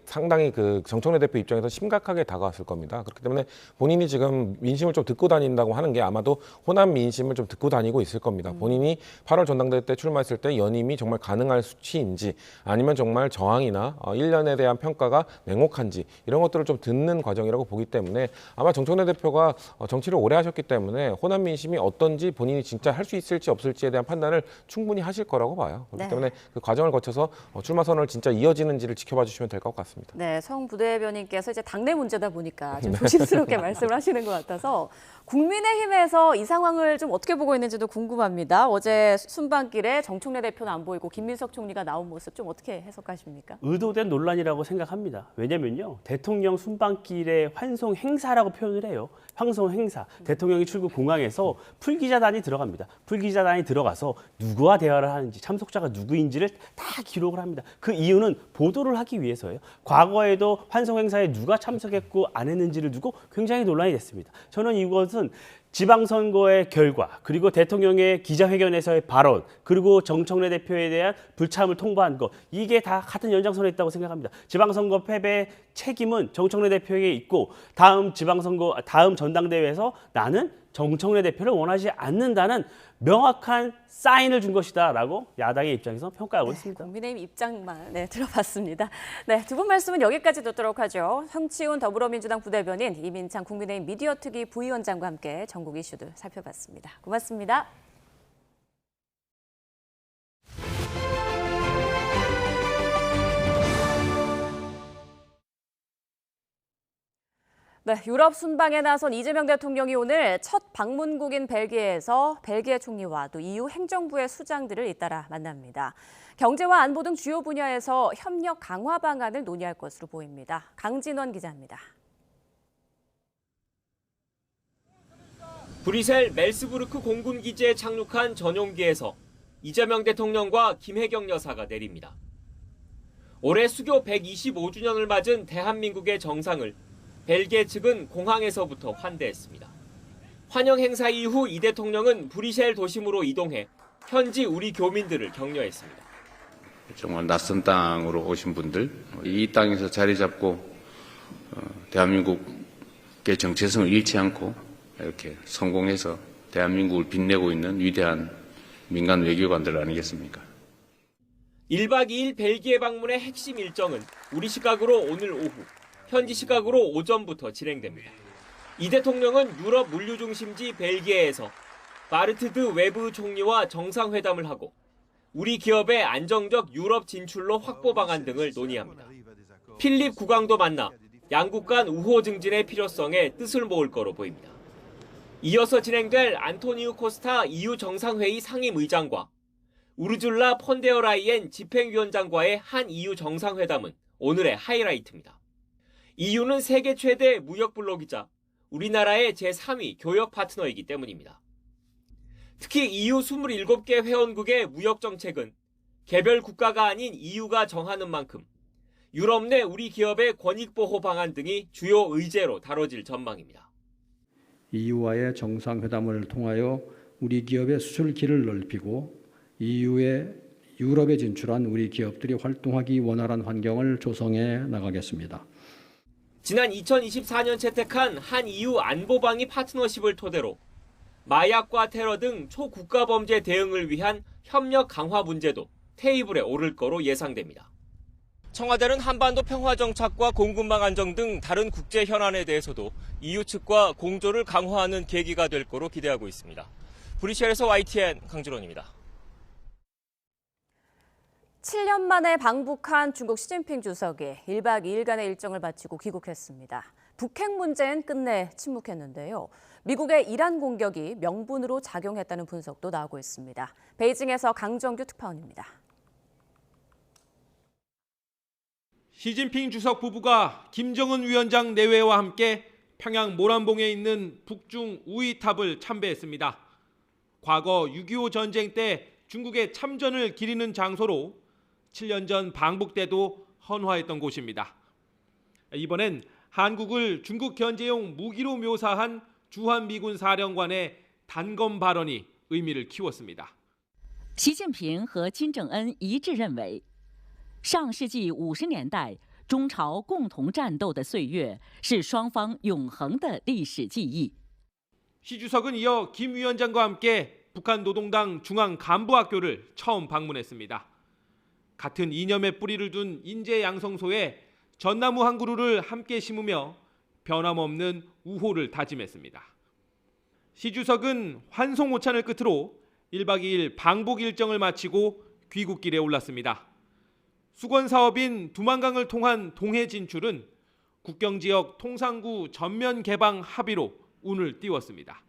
상당히 그 정청래 대표 입장에서 심각하게 다가왔을 겁니다. 그렇기 때문에 본인이 지금 민심을 좀 듣고 다닌다고 하는 게 아마도 호남 민심을 좀 듣고 다니고 있을 겁니다. 본인이 8월 전당대회 때 출마했을 때 연임이 정말 가능할 수치인지, 아니면 정말 저항이나 1년에 대한 평가가 냉혹한지, 이런 것들을 좀 듣는 과정이라고 보기 때문에 아마 정청래 대표가 정치를 오래 하셨기 때문에 호남 민심이 어떤지 본인이 진짜 할 수 있을지 없을지에 대한 판단을 충분히 하실 거라고 봐요. 그렇기 때문에 그 과정을 거쳐서 출마 선언을 진짜 이어지는지를 지켜봐 주시면 될 것 같습니다. 네, 성 부대변인께서 이제 당내 문제다 보니까 좀 조심스럽게 말씀을 하시는 것 같아서 국민의힘에서 이 상황을 좀 어떻게 보고 있는지도 궁금합니다. 어제 순방길에 정청래 대표는 안 보이고 김민석 총리가 나온 모습 좀 어떻게 해석하십니까? 의도된 논란이라고 생각합니다. 왜냐면요, 대통령 순방길의 환송 행사라고 표현을 해요. 환송 행사. 대통령이 출국 공항에서 풀기자단이 들어갑니다. 풀기자단이 들어가서 누구와 대화를 하는지, 참석자가 누구인지를 다 기록을 합니다. 그 이유는 보도를 하기 위해서예요. 과거에도 환송 행사에 누가 참석했고 안 했는지를 두고 굉장히 논란이 됐습니다. 저는 이것은 지방선거의 결과, 그리고 대통령의 기자회견에서의 발언, 그리고 정청래 대표에 대한 불참을 통보한 것, 이게 다 같은 연장선에 있다고 생각합니다. 지방선거 패배 책임은 정청래 대표에게 있고 다음 전당대회에서 나는 정청래 대표를 원하지 않는다는 명확한 사인을 준 것이다라고 야당의 입장에서 평가하고 있습니다. 국민의힘 입장만 들어봤습니다. 네, 두 분 말씀은 여기까지 듣도록 하죠. 성치훈 더불어민주당 부대변인, 이민창 국민의힘 미디어특위 부위원장과 함께 전국 이슈들 살펴봤습니다. 고맙습니다. 네, 유럽 순방에 나선 이재명 대통령이 오늘 첫 방문국인 벨기에에서 벨기에 총리와 또 EU 행정부의 수장들을 잇따라 만납니다. 경제와 안보 등 주요 분야에서 협력 강화 방안을 논의할 것으로 보입니다. 강진원 기자입니다. 브뤼셀 멜스부르크 공군기지에 착륙한 전용기에서 이재명 대통령과 김혜경 여사가 내립니다. 올해 수교 125주년을 맞은 대한민국의 정상을 벨기에 측은 공항에서부터 환대했습니다. 환영 행사 이후 이 대통령은 브뤼셀 도심으로 이동해 현지 우리 교민들을 격려했습니다. 정말 낯선 땅으로 오신 분들, 이 땅에서 자리 잡고 대한민국의 정체성을 잃지 않고 이렇게 성공해서 대한민국을 빛내고 있는 위대한 민간 외교관들 아니겠습니까? 1박 2일 벨기에 방문의 핵심 일정은 우리 시각으로 오늘 오후, 현지 시각으로 오전부터 진행됩니다. 이 대통령은 유럽 물류 중심지 벨기에에서 바르트드 웨브 총리와 정상회담을 하고 우리 기업의 안정적 유럽 진출로 확보 방안 등을 논의합니다. 필립 국왕도 만나 양국 간 우호 증진의 필요성에 뜻을 모을 거로 보입니다. 이어서 진행될 안토니우 코스타 EU 정상회의 상임의장과 우르줄라 폰데어라이엔 집행위원장과의 한 EU 정상회담은 오늘의 하이라이트입니다. EU는 세계 최대 무역 블록이자 우리나라의 제3위 교역 파트너이기 때문입니다. 특히 EU 27개 회원국의 무역 정책은 개별 국가가 아닌 EU가 정하는 만큼 유럽 내 우리 기업의 권익 보호 방안 등이 주요 의제로 다뤄질 전망입니다. EU와의 정상회담을 통하여 우리 기업의 수출길을 넓히고 EU의 유럽에 진출한 우리 기업들이 활동하기 원활한 환경을 조성해 나가겠습니다. 지난 2024년 채택한 한 EU 안보방위 파트너십을 토대로 마약과 테러 등 초국가 범죄 대응을 위한 협력 강화 문제도 테이블에 오를 거로 예상됩니다. 청와대는 한반도 평화 정착과 공급망 안정 등 다른 국제 현안에 대해서도 EU 측과 공조를 강화하는 계기가 될 거로 기대하고 있습니다. 브뤼셀에서 YTN 강준원입니다. 7년 만에 방북한 중국 시진핑 주석이 1박 2일간의 일정을 마치고 귀국했습니다. 북핵 문제엔 끝내 침묵했는데요. 미국의 이란 공격이 명분으로 작용했다는 분석도 나오고 있습니다. 베이징에서 강정규 특파원입니다. 시진핑 주석 부부가 김정은 위원장 내외와 함께 평양 모란봉에 있는 북중 우이탑을 참배했습니다. 과거 6.25 전쟁 때 중국의 참전을 기리는 장소로 7년 전 방북 때도 헌화했던 곳입니다. 이번엔 한국을 중국 견제용 무기로 묘사한 주한미군 사령관의 단검 발언이 의미를 키웠습니다. 习近平和金正恩一致认为，上世纪50年代中朝共同战斗的岁月是双方永恒的历史记忆。 시 주석은 이어 김 위원장과 함께 북한 노동당 중앙간부학교를 처음 방문했습니다. 같은 이념의 뿌리를 둔 인제 양성소에 전나무 한 그루를 함께 심으며 변함없는 우호를 다짐했습니다. 시 주석은 환송오찬을 끝으로 1박 2일 방북 일정을 마치고 귀국길에 올랐습니다. 수건 사업인 두만강을 통한 동해 진출은 국경지역 통상구 전면 개방 합의로 운을 띄웠습니다.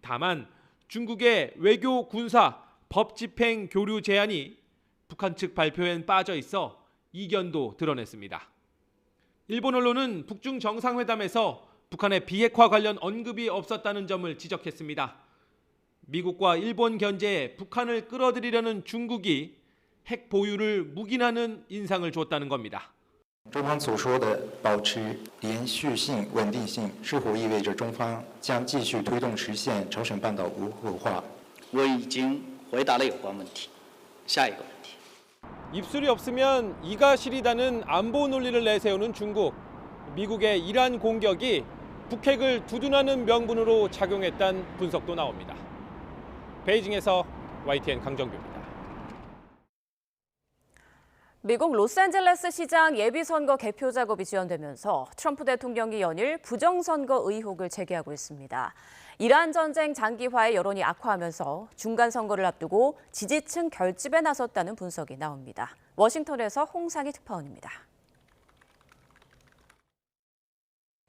다만 중국의 외교, 군사, 법 집행 교류 제한이 북한 측 발표엔 빠져 있어 이견도 드러냈습니다. 일본 언론은 북중 정상회담에서 북한의 비핵화 관련 언급이 없었다는 점을 지적했습니다. 미국과 일본 견제에 북한을 끌어들이려는 중국이 핵 보유를 묵인하는 인상을 줬다는 겁니다. 中方所说的保持连续性、稳定性，是否意味着中方将继续推动实现朝鲜半岛无核化？我已经回答了有关问题。下一个问题。 입술이 없으면 이가 시리다는 안보 논리를 내세우는 중국. 미국의 이란 공격이 북핵을 두둔하는 명분으로 작용했다는 분석도 나옵니다. 베이징에서 YTN 강정규입니다. 미국 로스앤젤레스 시장 예비선거 개표 작업이 지연되면서 트럼프 대통령이 연일 부정선거 의혹을 제기하고 있습니다. 이란 전쟁 장기화의 여론이 악화하면서 중간선거를 앞두고 지지층 결집에 나섰다는 분석이 나옵니다. 워싱턴에서 홍상희 특파원입니다.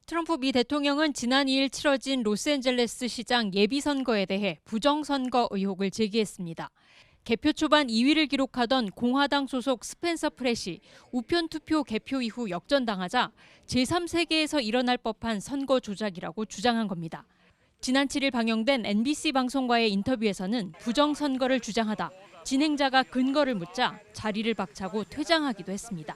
트럼프 미 대통령은 지난 2일 치러진 로스앤젤레스 시장 예비선거에 대해 부정선거 의혹을 제기했습니다. 개표 초반 2위를 기록하던 공화당 소속 스펜서 프렛이 우편 투표 개표 이후 역전당하자 제3세계에서 일어날 법한 선거 조작이라고 주장한 겁니다. 지난 7일 방영된 NBC 방송과의 인터뷰에서는 부정선거를 주장하다 진행자가 근거를 묻자 자리를 박차고 퇴장하기도 했습니다.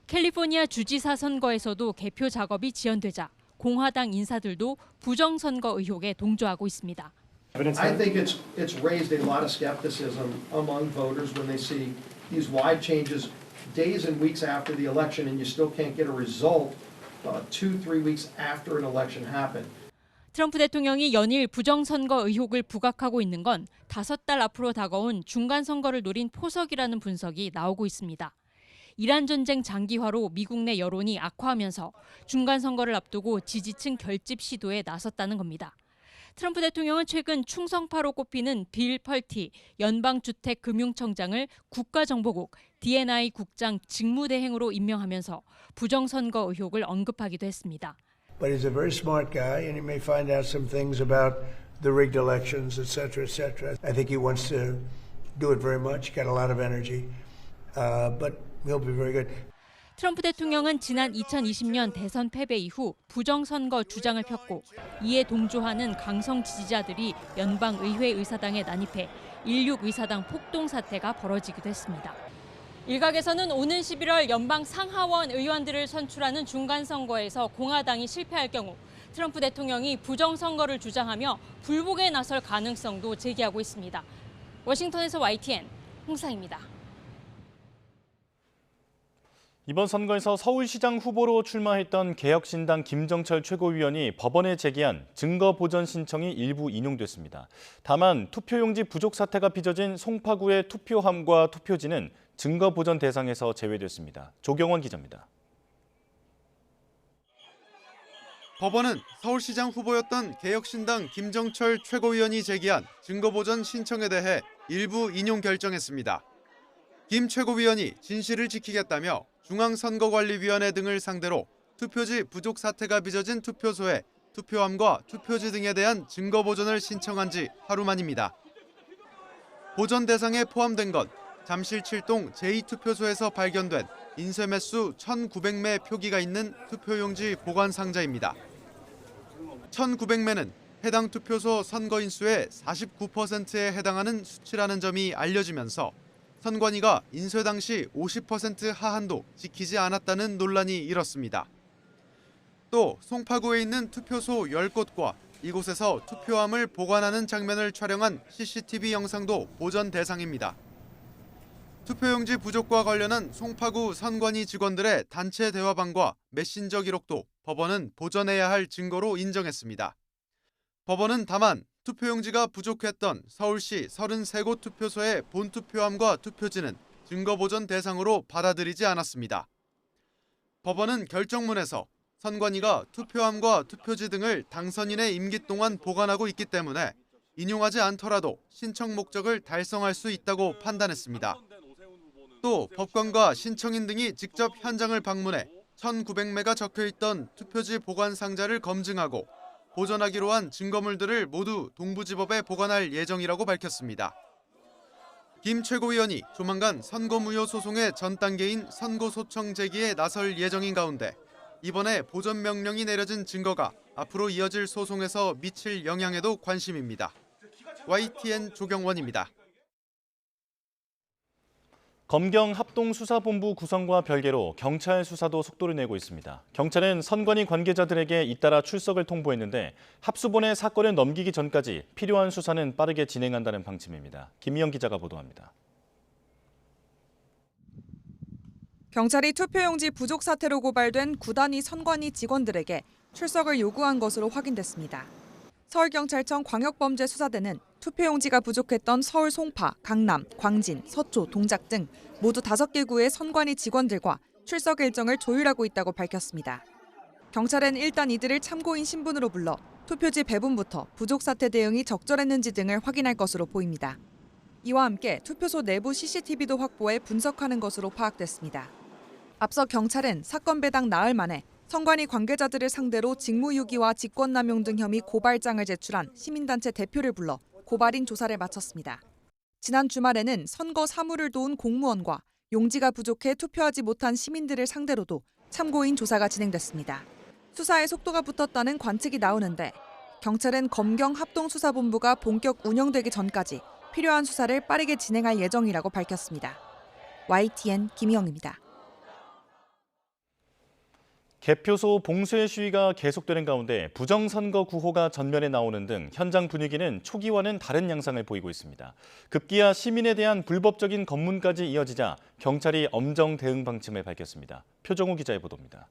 캘리포니아 주지사 선거에서도 개표 작업이 지연되자 공화당 인사들도 부정선거 의혹에 동조하고 있습니다. I think it's raised a lot of skepticism among voters when they see these wide changes days and weeks after the election, and you still can't get a result 2-3 weeks after an election happened. 트럼프 대통령이 연일 부정선거 의혹을 부각하고 있는 건 5달 앞으로 다가온 중간선거를 노린 포석이라는 분석이 나오고 있습니다. 이란 전쟁 장기화로 미국 내 여론이 악화하면서 중간선거를 앞두고 지지층 결집 시도에 나섰다는 겁니다. 트럼프 대통령은 최근 충성파로 꼽히는 빌 펄티 연방주택금융청장을 국가정보국 DNI 국장 직무대행으로 임명하면서 부정선거 의혹을 언급하기도 했습니다. But he's a very smart guy, and he may find out some things about the rigged elections, etc., etc. I think he wants to do it very much. He's got a lot of energy, but he'll be very good. 트럼프 대통령은 지난 2020년 대선 패배 이후 부정선거 주장을 폈고 이에 동조하는 강성 지지자들이 연방의회 의사당에 난입해 16 의사당 폭동 사태가 벌어지기도 했습니다. 일각에서는 오는 11월 연방 상하원 의원들을 선출하는 중간선거에서 공화당이 실패할 경우 트럼프 대통령이 부정선거를 주장하며 불복에 나설 가능성도 제기하고 있습니다. 워싱턴에서 YTN 홍상입니다. 이번 선거에서 서울시장 후보로 출마했던 개혁신당 김정철 최고위원이 법원에 제기한 증거보전 신청이 일부 인용됐습니다. 다만 투표용지 부족 사태가 빚어진 송파구의 투표함과 투표지는 증거보전 대상에서 제외됐습니다. 조경원 기자입니다. 법원은 서울시장 후보였던 개혁신당 김정철 최고위원이 제기한 증거보전 신청에 대해 일부 인용 결정했습니다. 김 최고위원이 진실을 지키겠다며 중앙선거관리위원회 등을 상대로 투표지 부족 사태가 빚어진 투표소에 투표함과 투표지 등에 대한 증거 보전을 신청한 지 하루 만입니다. 보전 대상에 포함된 건 잠실 7동 제2투표소에서 발견된 인쇄 매수 1,900매 표기가 있는 투표용지 보관 상자입니다. 1,900매는 해당 투표소 선거인 수의 49%에 해당하는 수치라는 점이 알려지면서 선관위가 인쇄 당시 50% 하한도 지키지 않았다는 논란이 일었습니다. 또 송파구에 있는 투표소 10곳과 이곳에서 투표함을 보관하는 장면을 촬영한 CCTV 영상도 보전 대상입니다. 투표용지 부족과 관련한 송파구 선관위 직원들의 단체 대화방과 메신저 기록도 법원은 보전해야 할 증거로 인정했습니다. 법원은 다만 투표용지가 부족했던 서울시 33곳 투표소의 본투표함과 투표지는 증거보전 대상으로 받아들이지 않았습니다. 법원은 결정문에서 선관위가 투표함과 투표지 등을 당선인의 임기 동안 보관하고 있기 때문에 인용하지 않더라도 신청 목적을 달성할 수 있다고 판단했습니다. 또 법관과 신청인 등이 직접 현장을 방문해 1,900매가 적혀있던 투표지 보관 상자를 검증하고 보전하기로 한 증거물들을 모두 동부지법에 보관할 예정이라고 밝혔습니다. 김 최고위원이 조만간 선거무효 소송의 전 단계인 선고소청 제기에 나설 예정인 가운데 이번에 보전 명령이 내려진 증거가 앞으로 이어질 소송에서 미칠 영향에도 관심입니다. YTN 조경원입니다. 검경 합동수사본부 구성과 별개로 경찰 수사도 속도를 내고 있습니다. 경찰은 선관위 관계자들에게 잇따라 출석을 통보했는데 합수본에 사건을 넘기기 전까지 필요한 수사는 빠르게 진행한다는 방침입니다. 김희영 기자가 보도합니다. 경찰이 투표용지 부족 사태로 고발된 구단위 선관위 직원들에게 출석을 요구한 것으로 확인됐습니다. 서울경찰청 광역범죄수사대는 투표용지가 부족했던 서울 송파, 강남, 광진, 서초, 동작 등 모두 5개 구의 선관위 직원들과 출석 일정을 조율하고 있다고 밝혔습니다. 경찰은 일단 이들을 참고인 신분으로 불러 투표지 배분부터 부족 사태 대응이 적절했는지 등을 확인할 것으로 보입니다. 이와 함께 투표소 내부 CCTV도 확보해 분석하는 것으로 파악됐습니다. 앞서 경찰은 사건 배당 나흘 만에 선관위 관계자들을 상대로 직무유기와 직권남용 등 혐의 고발장을 제출한 시민단체 대표를 불러 고발인 조사를 마쳤습니다. 지난 주말에는 선거 사무를 도운 공무원과 용지가 부족해 투표하지 못한 시민들을 상대로도 참고인 조사가 진행됐습니다. 수사에 속도가 붙었다는 관측이 나오는데 경찰은 검경 합동수사본부가 본격 운영되기 전까지 필요한 수사를 빠르게 진행할 예정이라고 밝혔습니다. YTN 김희영입니다. 개표소 봉쇄 시위가 계속되는 가운데 부정선거 구호가 전면에 나오는 등 현장 분위기는 초기와는 다른 양상을 보이고 있습니다. 급기야 시민에 대한 불법적인 검문까지 이어지자 경찰이 엄정 대응 방침을 밝혔습니다. 표정우 기자의 보도입니다.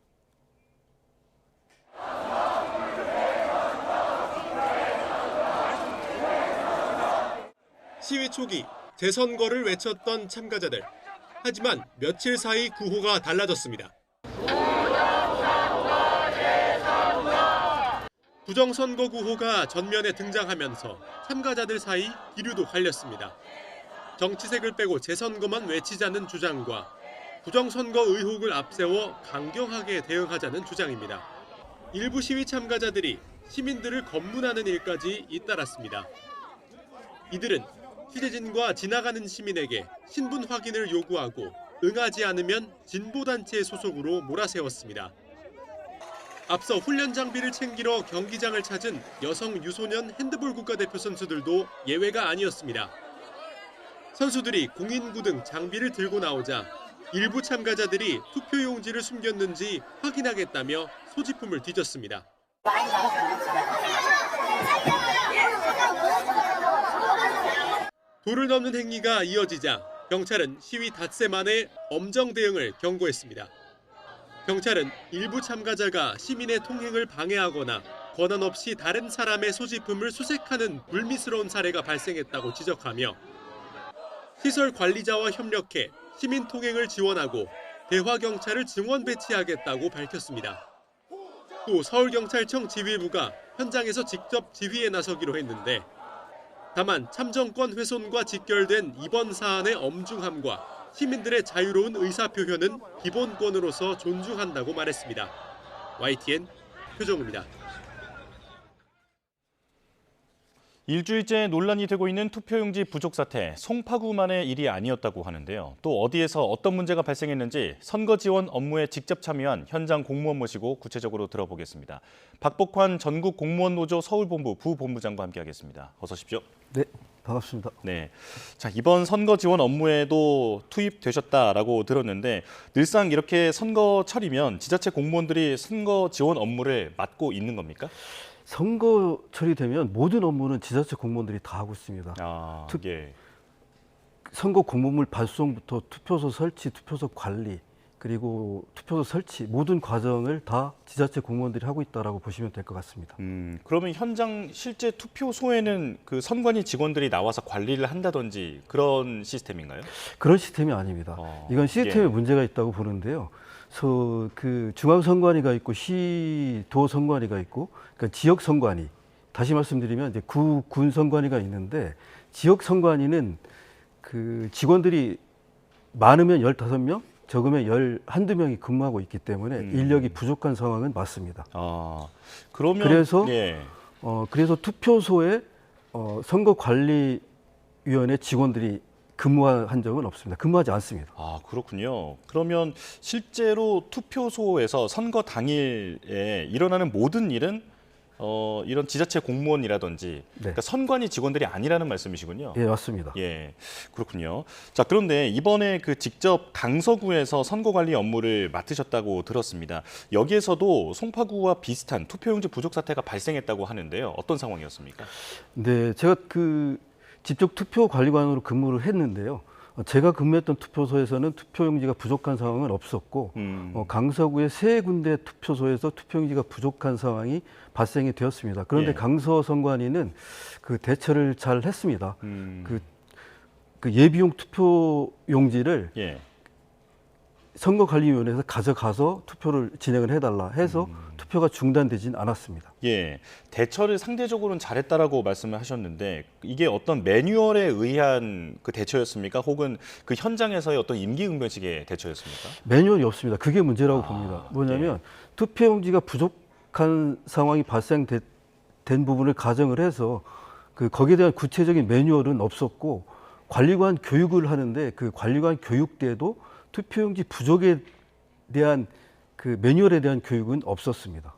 시위 초기 재선거를 외쳤던 참가자들. 하지만 며칠 사이 구호가 달라졌습니다. 부정선거 구호가 전면에 등장하면서 참가자들 사이 기류도 갈렸습니다. 정치색을 빼고 재선거만 외치자는 주장과 부정선거 의혹을 앞세워 강경하게 대응하자는 주장입니다. 일부 시위 참가자들이 시민들을 검문하는 일까지 잇따랐습니다. 이들은 취재진과 지나가는 시민에게 신분 확인을 요구하고 응하지 않으면 진보단체 소속으로 몰아세웠습니다. 앞서 훈련 장비를 챙기러 경기장을 찾은 여성 유소년 핸드볼 국가대표 선수들도 예외가 아니었습니다. 선수들이 공인구 등 장비를 들고 나오자 일부 참가자들이 투표용지를 숨겼는지 확인하겠다며 소지품을 뒤졌습니다. 도를 넘는 행위가 이어지자 경찰은 시위 닷새 만에 엄정 대응을 경고했습니다. 경찰은 일부 참가자가 시민의 통행을 방해하거나 권한 없이 다른 사람의 소지품을 수색하는 불미스러운 사례가 발생했다고 지적하며 시설 관리자와 협력해 시민 통행을 지원하고 대화경찰을 증원 배치하겠다고 밝혔습니다. 또 서울경찰청 지휘부가 현장에서 직접 지휘에 나서기로 했는데 다만 참정권 훼손과 직결된 이번 사안의 엄중함과 시민들의 자유로운 의사표현은 기본권으로서 존중한다고 말했습니다. YTN 표정우입니다. 일주일째 논란이 되고 있는 투표용지 부족 사태, 송파구만의 일이 아니었다고 하는데요. 또 어디에서 어떤 문제가 발생했는지 선거 지원 업무에 직접 참여한 현장 공무원 모시고 구체적으로 들어보겠습니다. 박복환 전국 공무원 노조 서울본부 부본부장과 함께하겠습니다. 어서 오십시오. 네, 반갑습니다. 네, 자 이번 선거 지원 업무에도 투입되셨다라고 들었는데 늘상 이렇게 선거철이면 지자체 공무원들이 선거 지원 업무를 맡고 있는 겁니까? 선거철이 되면 모든 업무는 지자체 공무원들이 다 하고 있습니다. 예. 선거 공문물 발송부터 투표소 설치, 투표소 관리, 그리고 투표소 설치 모든 과정을 다 지자체 공무원들이 하고 있다라고 보시면 될 것 같습니다. 그러면 현장 실제 투표소에는 그 선관위 직원들이 나와서 관리를 한다든지 그런 시스템인가요? 그런 시스템이 아닙니다. 이건 시스템에 문제가 있다고 보는데요. 그 중앙선관위가 있고 시도선관위가 있고 그러니까 지역선관위, 다시 말씀드리면 이제 군 선관위가 있는데 지역선관위는 그 직원들이 많으면 15명, 적으면 12명이 근무하고 있기 때문에 인력이 부족한 상황은 맞습니다. 그러면 그래서 투표소에 선거관리위원회 직원들이 근무한 적은 없습니다. 근무하지 않습니다. 그렇군요. 그러면 실제로 투표소에서 선거 당일에 일어나는 모든 일은 이런 지자체 공무원이라든지 그러니까 선관위 직원들이 아니라는 말씀이시군요. 예, 맞습니다. 예, 그렇군요. 자, 그런데 이번에 그 직접 강서구에서 선거관리 업무를 맡으셨다고 들었습니다. 여기에서도 송파구와 비슷한 투표용지 부족 사태가 발생했다고 하는데요. 어떤 상황이었습니까? 네, 제가 직접 투표관리관으로 근무를 했는데요. 제가 근무했던 투표소에서는 투표용지가 부족한 상황은 없었고 강서구의 3군데 투표소에서 투표용지가 부족한 상황이 발생이 되었습니다. 그런데 예. 강서 선관위는 그 대처를 잘 했습니다. 그 예비용 투표용지를 예. 선거관리위원회에서 가져가서 투표를 진행을 해달라 해서 투표가 중단되진 않았습니다. 예, 대처를 상대적으로는 잘했다라고 말씀을 하셨는데 이게 어떤 매뉴얼에 의한 그 대처였습니까? 혹은 그 현장에서의 어떤 임기응변식의 대처였습니까? 매뉴얼이 없습니다. 그게 문제라고 봅니다. 뭐냐면 투표용지가 부족한 상황이 발생된 부분을 가정을 해서 거기에 대한 구체적인 매뉴얼은 없었고 관리관 교육을 하는데 그 관리관 교육 때도 투표용지 부족에 대한 그 매뉴얼에 대한 교육은 없었습니다.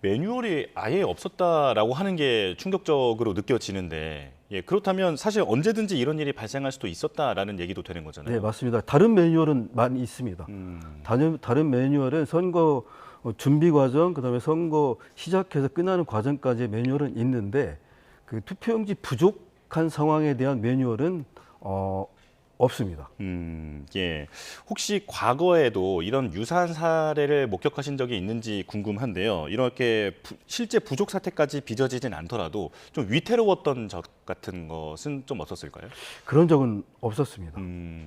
매뉴얼이 아예 없었다라고 하는 게 충격적으로 느껴지는데 예, 그렇다면 사실 언제든지 이런 일이 발생할 수도 있었다라는 얘기도 되는 거잖아요. 네, 맞습니다. 다른 매뉴얼은 많이 있습니다. 다른 매뉴얼은 선거 준비 과정, 그다음에 선거 시작해서 끝나는 과정까지의 매뉴얼은 있는데 그 투표용지 부족한 상황에 대한 매뉴얼은 없습니다. 예. 혹시 과거에도 이런 유사한 사례를 목격하신 적이 있는지 궁금한데요. 이렇게 실제 부족 사태까지 빚어지진 않더라도 좀 위태로웠던 적 같은 것은 좀 없었을까요? 그런 적은 없었습니다.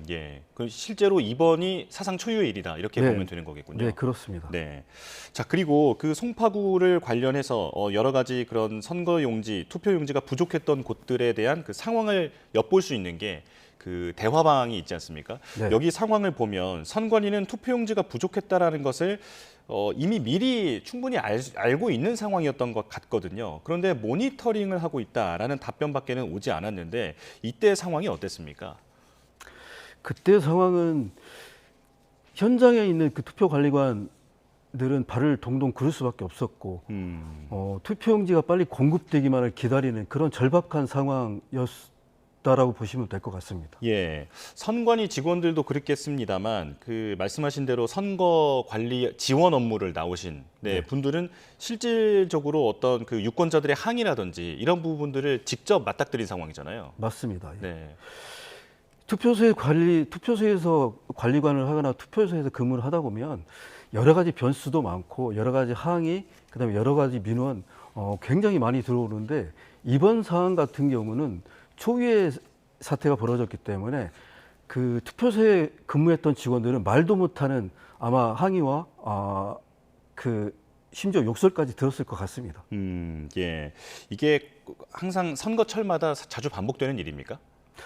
예. 그럼 실제로 이번이 사상 초유의 일이다 이렇게 네. 보면 되는 거겠군요. 네, 그렇습니다. 네. 자, 그리고 그 송파구를 관련해서 여러 가지 그런 선거용지, 투표용지가 부족했던 곳들에 대한 그 상황을 엿볼 수 있는 게 그 대화방이 있지 않습니까? 네. 여기 상황을 보면 선관위는 투표용지가 부족했다라는 것을 이미 미리 충분히 알고 있는 상황이었던 것 같거든요. 그런데 모니터링을 하고 있다라는 답변밖에는 오지 않았는데 이때 상황이 어땠습니까? 그때 상황은 현장에 있는 그 투표관리관들은 발을 동동 구를 수밖에 없었고 투표용지가 빨리 공급되기만을 기다리는 그런 절박한 상황이었다라고 보시면 될 것 같습니다. 예, 선관위 직원들도 그랬겠습니다만 그 말씀하신 대로 선거 관리 지원 업무를 나오신 분들은 실질적으로 어떤 그 유권자들의 항의라든지 이런 부분들을 직접 맞닥뜨린 상황이잖아요. 맞습니다. 예. 네. 투표소에서 관리관을 하거나 투표소에서 근무를 하다 보면 여러 가지 변수도 많고 여러 가지 항의, 그다음에 여러 가지 민원 굉장히 많이 들어오는데 이번 사안 같은 경우는 초유의 사태가 벌어졌기 때문에 그 투표소에 근무했던 직원들은 말도 못하는 아마 항의와 그 심지어 욕설까지 들었을 것 같습니다. 예, 이게 항상 선거철마다 자주 반복되는 일입니까?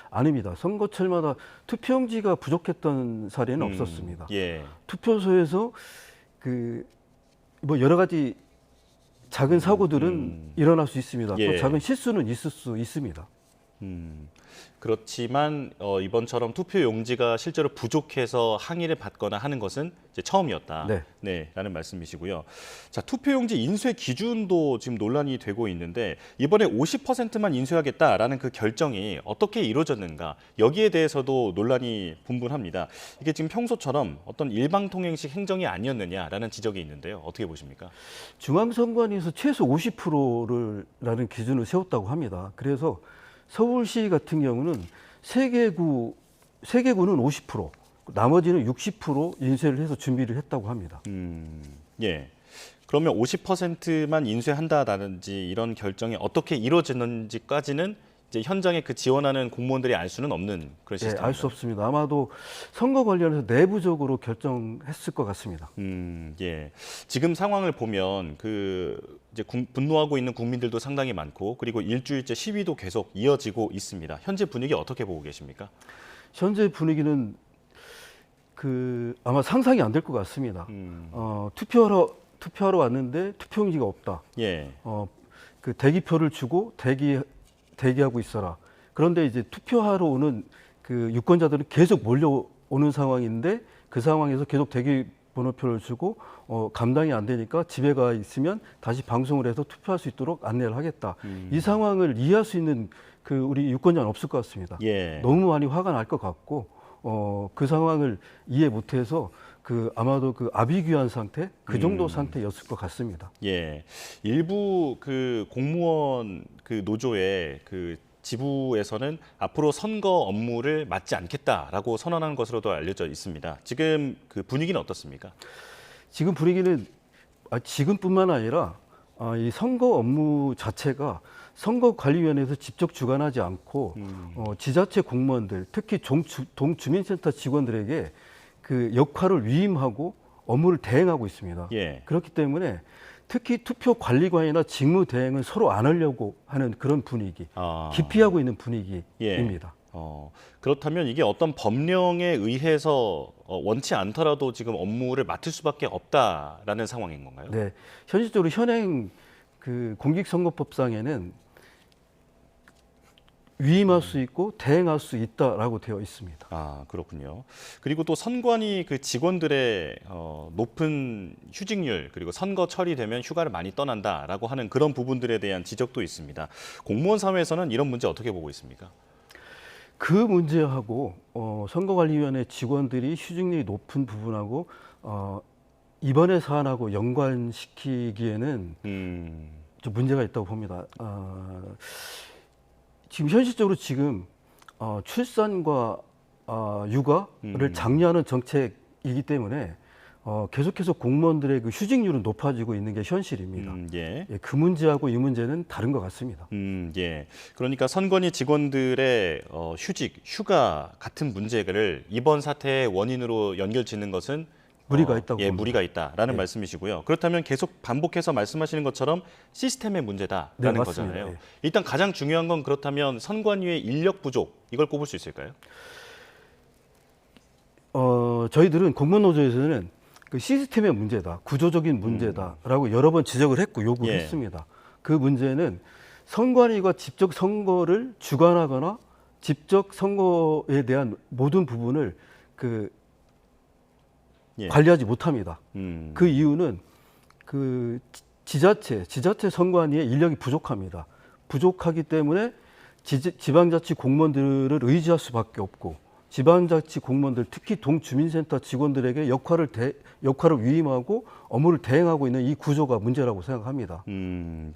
아닙니다. 선거철마다 투표용지가 부족했던 사례는 없었습니다. 예. 투표소에서 그 뭐 여러 가지 작은 사고들은 일어날 수 있습니다. 예. 또 작은 실수는 있을 수 있습니다. 그렇지만 이번처럼 투표용지가 실제로 부족해서 항의를 받거나 하는 것은 이제 처음이었다. 네. 라는 말씀이시고요. 자, 투표용지 인쇄 기준도 지금 논란이 되고 있는데 이번에 50%만 인쇄하겠다라는 그 결정이 어떻게 이루어졌는가 여기에 대해서도 논란이 분분합니다. 이게 지금 평소처럼 어떤 일방통행식 행정이 아니었느냐라는 지적이 있는데요. 어떻게 보십니까? 중앙선관위에서 최소 50%라는 기준을 세웠다고 합니다. 그래서 서울시 같은 경우는 3개구는 50%, 나머지는 60% 인쇄를 해서 준비를 했다고 합니다. 예. 그러면 50%만 인쇄한다든지 이런 결정이 어떻게 이루어졌는지까지는 이제 현장에 그 지원하는 공무원들이 알 수는 없는 그런 시스템입니다. 알 수 없습니다. 아마도 선거 관련해서 내부적으로 결정했을 것 같습니다. 예. 지금 상황을 보면 이제 분노하고 있는 국민들도 상당히 많고 그리고 일주일째 시위도 계속 이어지고 있습니다. 현재 분위기 어떻게 보고 계십니까? 현재 분위기는 아마 상상이 안 될 것 같습니다. 투표하러 왔는데 투표용지가 없다. 예. 그 대기표를 주고 대기하고 있어라. 그런데 이제 투표하러 오는 그 유권자들은 계속 몰려오는 상황인데 그 상황에서 계속 대기 번호표를 주고 감당이 안 되니까 집에 가 있으면 다시 방송을 해서 투표할 수 있도록 안내를 하겠다. 이 상황을 이해할 수 있는 우리 유권자는 없을 것 같습니다. 예. 너무 많이 화가 날 것 같고 그 상황을 이해 못해서 아마도 아비규환 상태 그 정도 상태였을 것 같습니다. 예, 일부 공무원 노조의 지부에서는 앞으로 선거 업무를 맡지 않겠다라고 선언한 것으로도 알려져 있습니다. 지금 그 분위기는 어떻습니까? 지금 분위기는 지금뿐만 아니라 이 선거 업무 자체가 선거관리위원회에서 직접 주관하지 않고 지자체 공무원들, 특히 동주민센터 직원들에게 그 역할을 위임하고 업무를 대행하고 있습니다. 예. 그렇기 때문에 특히 투표관리관이나 직무대행은 서로 안 하려고 하는 그런 분위기, 기피하고 있는 분위기입니다. 그렇다면 이게 어떤 법령에 의해서 원치 않더라도 지금 업무를 맡을 수밖에 없다라는 상황인 건가요? 네, 현실적으로 현행 그 공직선거법상에는 위임할 수 있고 대행할 수 있다라고 되어 있습니다. 아, 그렇군요. 그리고 또 선관위 그 직원들의 높은 휴직률 그리고 선거 처리되면 휴가를 많이 떠난다라고 하는 그런 부분들에 대한 지적도 있습니다. 공무원 사회에서는 이런 문제 어떻게 보고 있습니까? 그 문제하고 선거관리위원회 직원들이 휴직률이 높은 부분하고 이번의 사안하고 연관시키기에는 좀 문제가 있다고 봅니다. 지금 현실적으로 지금 출산과 육아를 장려하는 정책이기 때문에 계속해서 공무원들의 그 휴직률은 높아지고 있는 게 현실입니다. 예. 예, 그 문제하고 이 문제는 다른 것 같습니다. 예. 그러니까 선관위 직원들의 휴직, 휴가 같은 문제를 이번 사태의 원인으로 연결짓는 것은 무리가 있다고 예, 봅니다. 무리가 있다라는 말씀이시고요. 그렇다면 계속 반복해서 말씀하시는 것처럼 시스템의 문제다라는 네, 맞습니다. 거잖아요. 예. 일단 가장 중요한 건 그렇다면 선관위의 인력 부족 이걸 꼽을 수 있을까요? 저희들은 공무원노조에서는 그 시스템의 문제다, 구조적인 문제다라고 여러 번 지적을 했고 요구를 했습니다. 그 문제는 선관위가 직접 선거를 주관하거나 직접 선거에 대한 모든 부분을 관리하지 못합니다. 그 이유는 그 지자체 선관위의 인력이 부족합니다. 부족하기 때문에 지방자치 공무원들을 의지할 수밖에 없고 지방자치 공무원들 특히 동주민센터 직원들에게 역할을 위임하고 업무를 대행하고 있는 이 구조가 문제라고 생각합니다.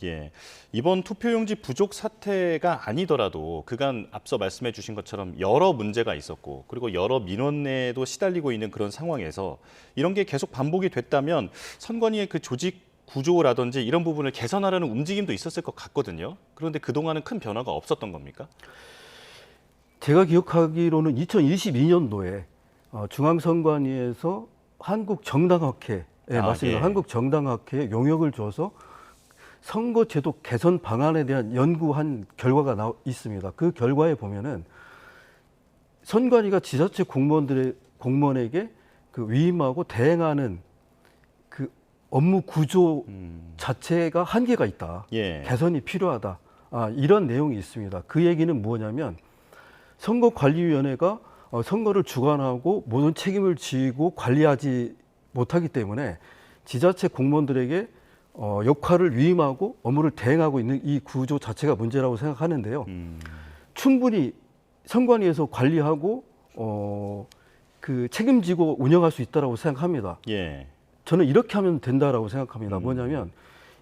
예. 이번 투표용지 부족 사태가 아니더라도 그간 앞서 말씀해 주신 것처럼 여러 문제가 있었고 그리고 여러 민원에도 시달리고 있는 그런 상황에서 이런 게 계속 반복이 됐다면 선관위의 그 조직 구조라든지 이런 부분을 개선하려는 움직임도 있었을 것 같거든요. 그런데 그동안은 큰 변화가 없었던 겁니까? 제가 기억하기로는 2022년도에 중앙선관위에서 한국정당학회에 맞습니다. 한국정당학회에 용역을 줘서 선거제도 개선 방안에 대한 연구한 결과가 있습니다. 그 결과에 보면은 선관위가 지자체 공무원에게 그 위임하고 대행하는 그 업무 구조 자체가 한계가 있다. 개선이 필요하다. 이런 내용이 있습니다. 그 얘기는 뭐냐면 선거관리위원회가 선거를 주관하고 모든 책임을 지고 관리하지 못하기 때문에 지자체 공무원들에게 역할을 위임하고 업무를 대행하고 있는 이 구조 자체가 문제라고 생각하는데요. 충분히 선관위에서 관리하고 그 책임지고 운영할 수 있다고 생각합니다. 저는 이렇게 하면 된다라고 생각합니다. 뭐냐면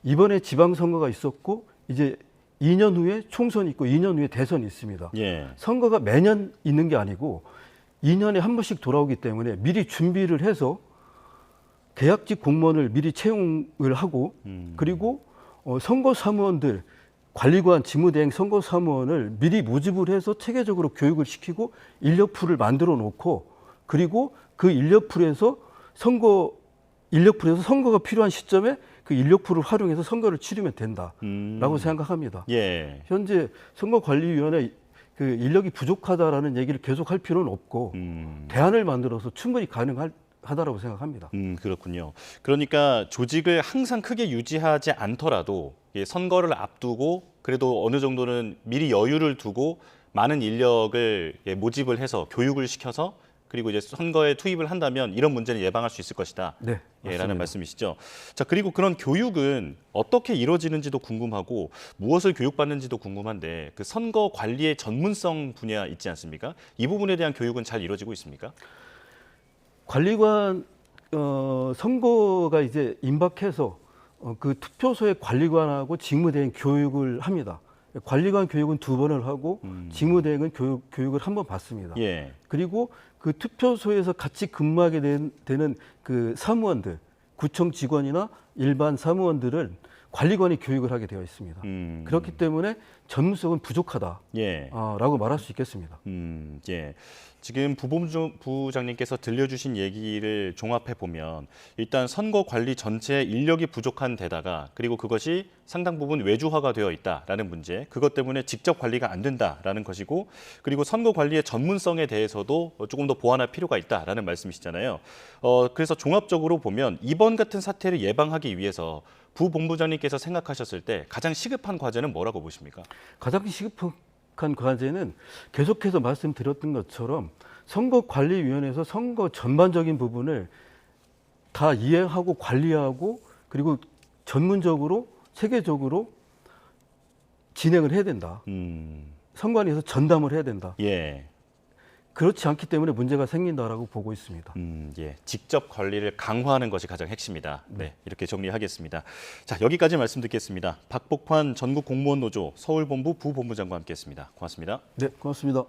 이번에 지방선거가 있었고 이제 2년 후에 총선이 있고 2년 후에 대선이 있습니다. 선거가 매년 있는 게 아니고 2년에 한 번씩 돌아오기 때문에 미리 준비를 해서 계약직 공무원을 미리 채용을 하고 그리고 선거 사무원들 관리관 직무대행 선거 사무원을 미리 모집을 해서 체계적으로 교육을 시키고 인력풀을 만들어 놓고 그리고 그 인력풀에서 선거가 필요한 시점에 그 인력풀을 활용해서 선거를 치르면 된다라고 생각합니다. 현재 선거관리위원회 그 인력이 부족하다라는 얘기를 계속 할 필요는 없고 대안을 만들어서 충분히 가능하다라고 생각합니다. 그렇군요. 그러니까 조직을 항상 크게 유지하지 않더라도 선거를 앞두고 그래도 어느 정도는 미리 여유를 두고 많은 인력을 모집을 해서 교육을 시켜서 그리고 이제 선거에 투입을 한다면 이런 문제는 예방할 수 있을 것이다. 네, 라는 말씀이시죠. 자, 그리고 그런 교육은 어떻게 이루어지는지도 궁금하고 무엇을 교육받는지도 궁금한데 그 선거 관리의 전문성 분야 있지 않습니까? 이 부분에 대한 교육은 잘 이루어지고 있습니까? 관리관 선거가 이제 임박해서 그 투표소의 관리관하고 직무대행 교육을 합니다. 관리관 교육은 2번을 하고 직무대행은 교육을 1번 받습니다. 예. 그리고 그 투표소에서 같이 근무하게 되는 그 사무원들, 구청 직원이나 일반 사무원들을 관리관이 교육을 하게 되어 있습니다. 그렇기 때문에 전문성은 부족하다라고 예. 말할 수 있겠습니다. 예. 지금 부장님께서 들려주신 얘기를 종합해 보면 일단 선거 관리 전체에 인력이 부족한 데다가 그리고 그것이 상당 부분 외주화가 되어 있다라는 문제, 그것 때문에 직접 관리가 안 된다라는 것이고, 그리고 선거 관리의 전문성에 대해서도 조금 더 보완할 필요가 있다라는 말씀이시잖아요. 그래서 종합적으로 보면 이번 같은 사태를 예방하기 위해서 부본부장님께서 생각하셨을 때 가장 시급한 과제는 뭐라고 보십니까? 가장 시급한 과제는 계속해서 말씀드렸던 것처럼 선거관리위원회에서 선거 전반적인 부분을 다 이해하고 관리하고 그리고 전문적으로 세계적으로 진행을 해야 된다. 선관위에서 전담을 해야 된다. 예. 그렇지 않기 때문에 문제가 생긴다라고 보고 있습니다. 예, 직접 관리를 강화하는 것이 가장 핵심이다. 네, 이렇게 정리하겠습니다. 자, 여기까지 말씀 듣겠습니다. 박복환 전국공무원노조 서울본부 부본부장과 함께했습니다. 고맙습니다. 네, 고맙습니다.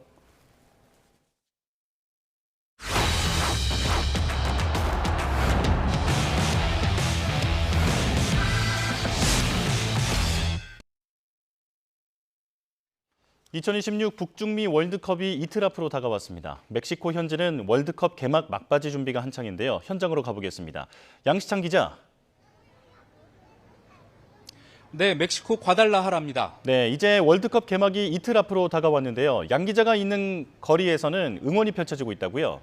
(2026) 북중미 월드컵이 이틀 앞으로 다가왔습니다. 멕시코 현지는 월드컵 개막 막바지 준비가 한창인데요. 현장으로 가보겠습니다. 양시창 기자. 네, 멕시코 과달라하라입니다. 네, 이제 월드컵 개막이 이틀 앞으로 다가왔는데요. 양 기자가 있는 거리에서는 응원이 펼쳐지고 있다고요?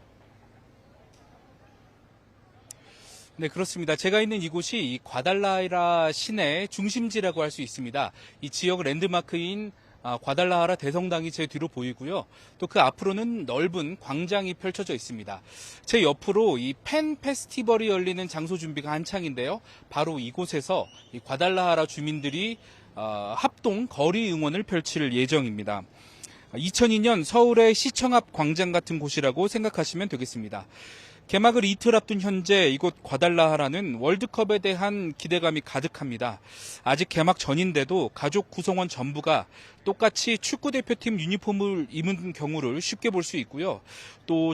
네, 그렇습니다. 제가 있는 이곳이 이 과달라하라 시내 중심지라고 할 수 있습니다. 이 지역 랜드마크인 과달라하라 대성당이 제 뒤로 보이고요. 또 그 앞으로는 넓은 광장이 펼쳐져 있습니다. 제 옆으로 이 팬 페스티벌이 열리는 장소 준비가 한창인데요. 바로 이곳에서 이 과달라하라 주민들이 합동 거리 응원을 펼칠 예정입니다. 2002년 서울의 시청 앞 광장 같은 곳이라고 생각하시면 되겠습니다. 개막을 이틀 앞둔 현재 이곳 과달라하라는 월드컵에 대한 기대감이 가득합니다. 아직 개막 전인데도 가족 구성원 전부가 똑같이 축구대표팀 유니폼을 입은 경우를 쉽게 볼 수 있고요. 또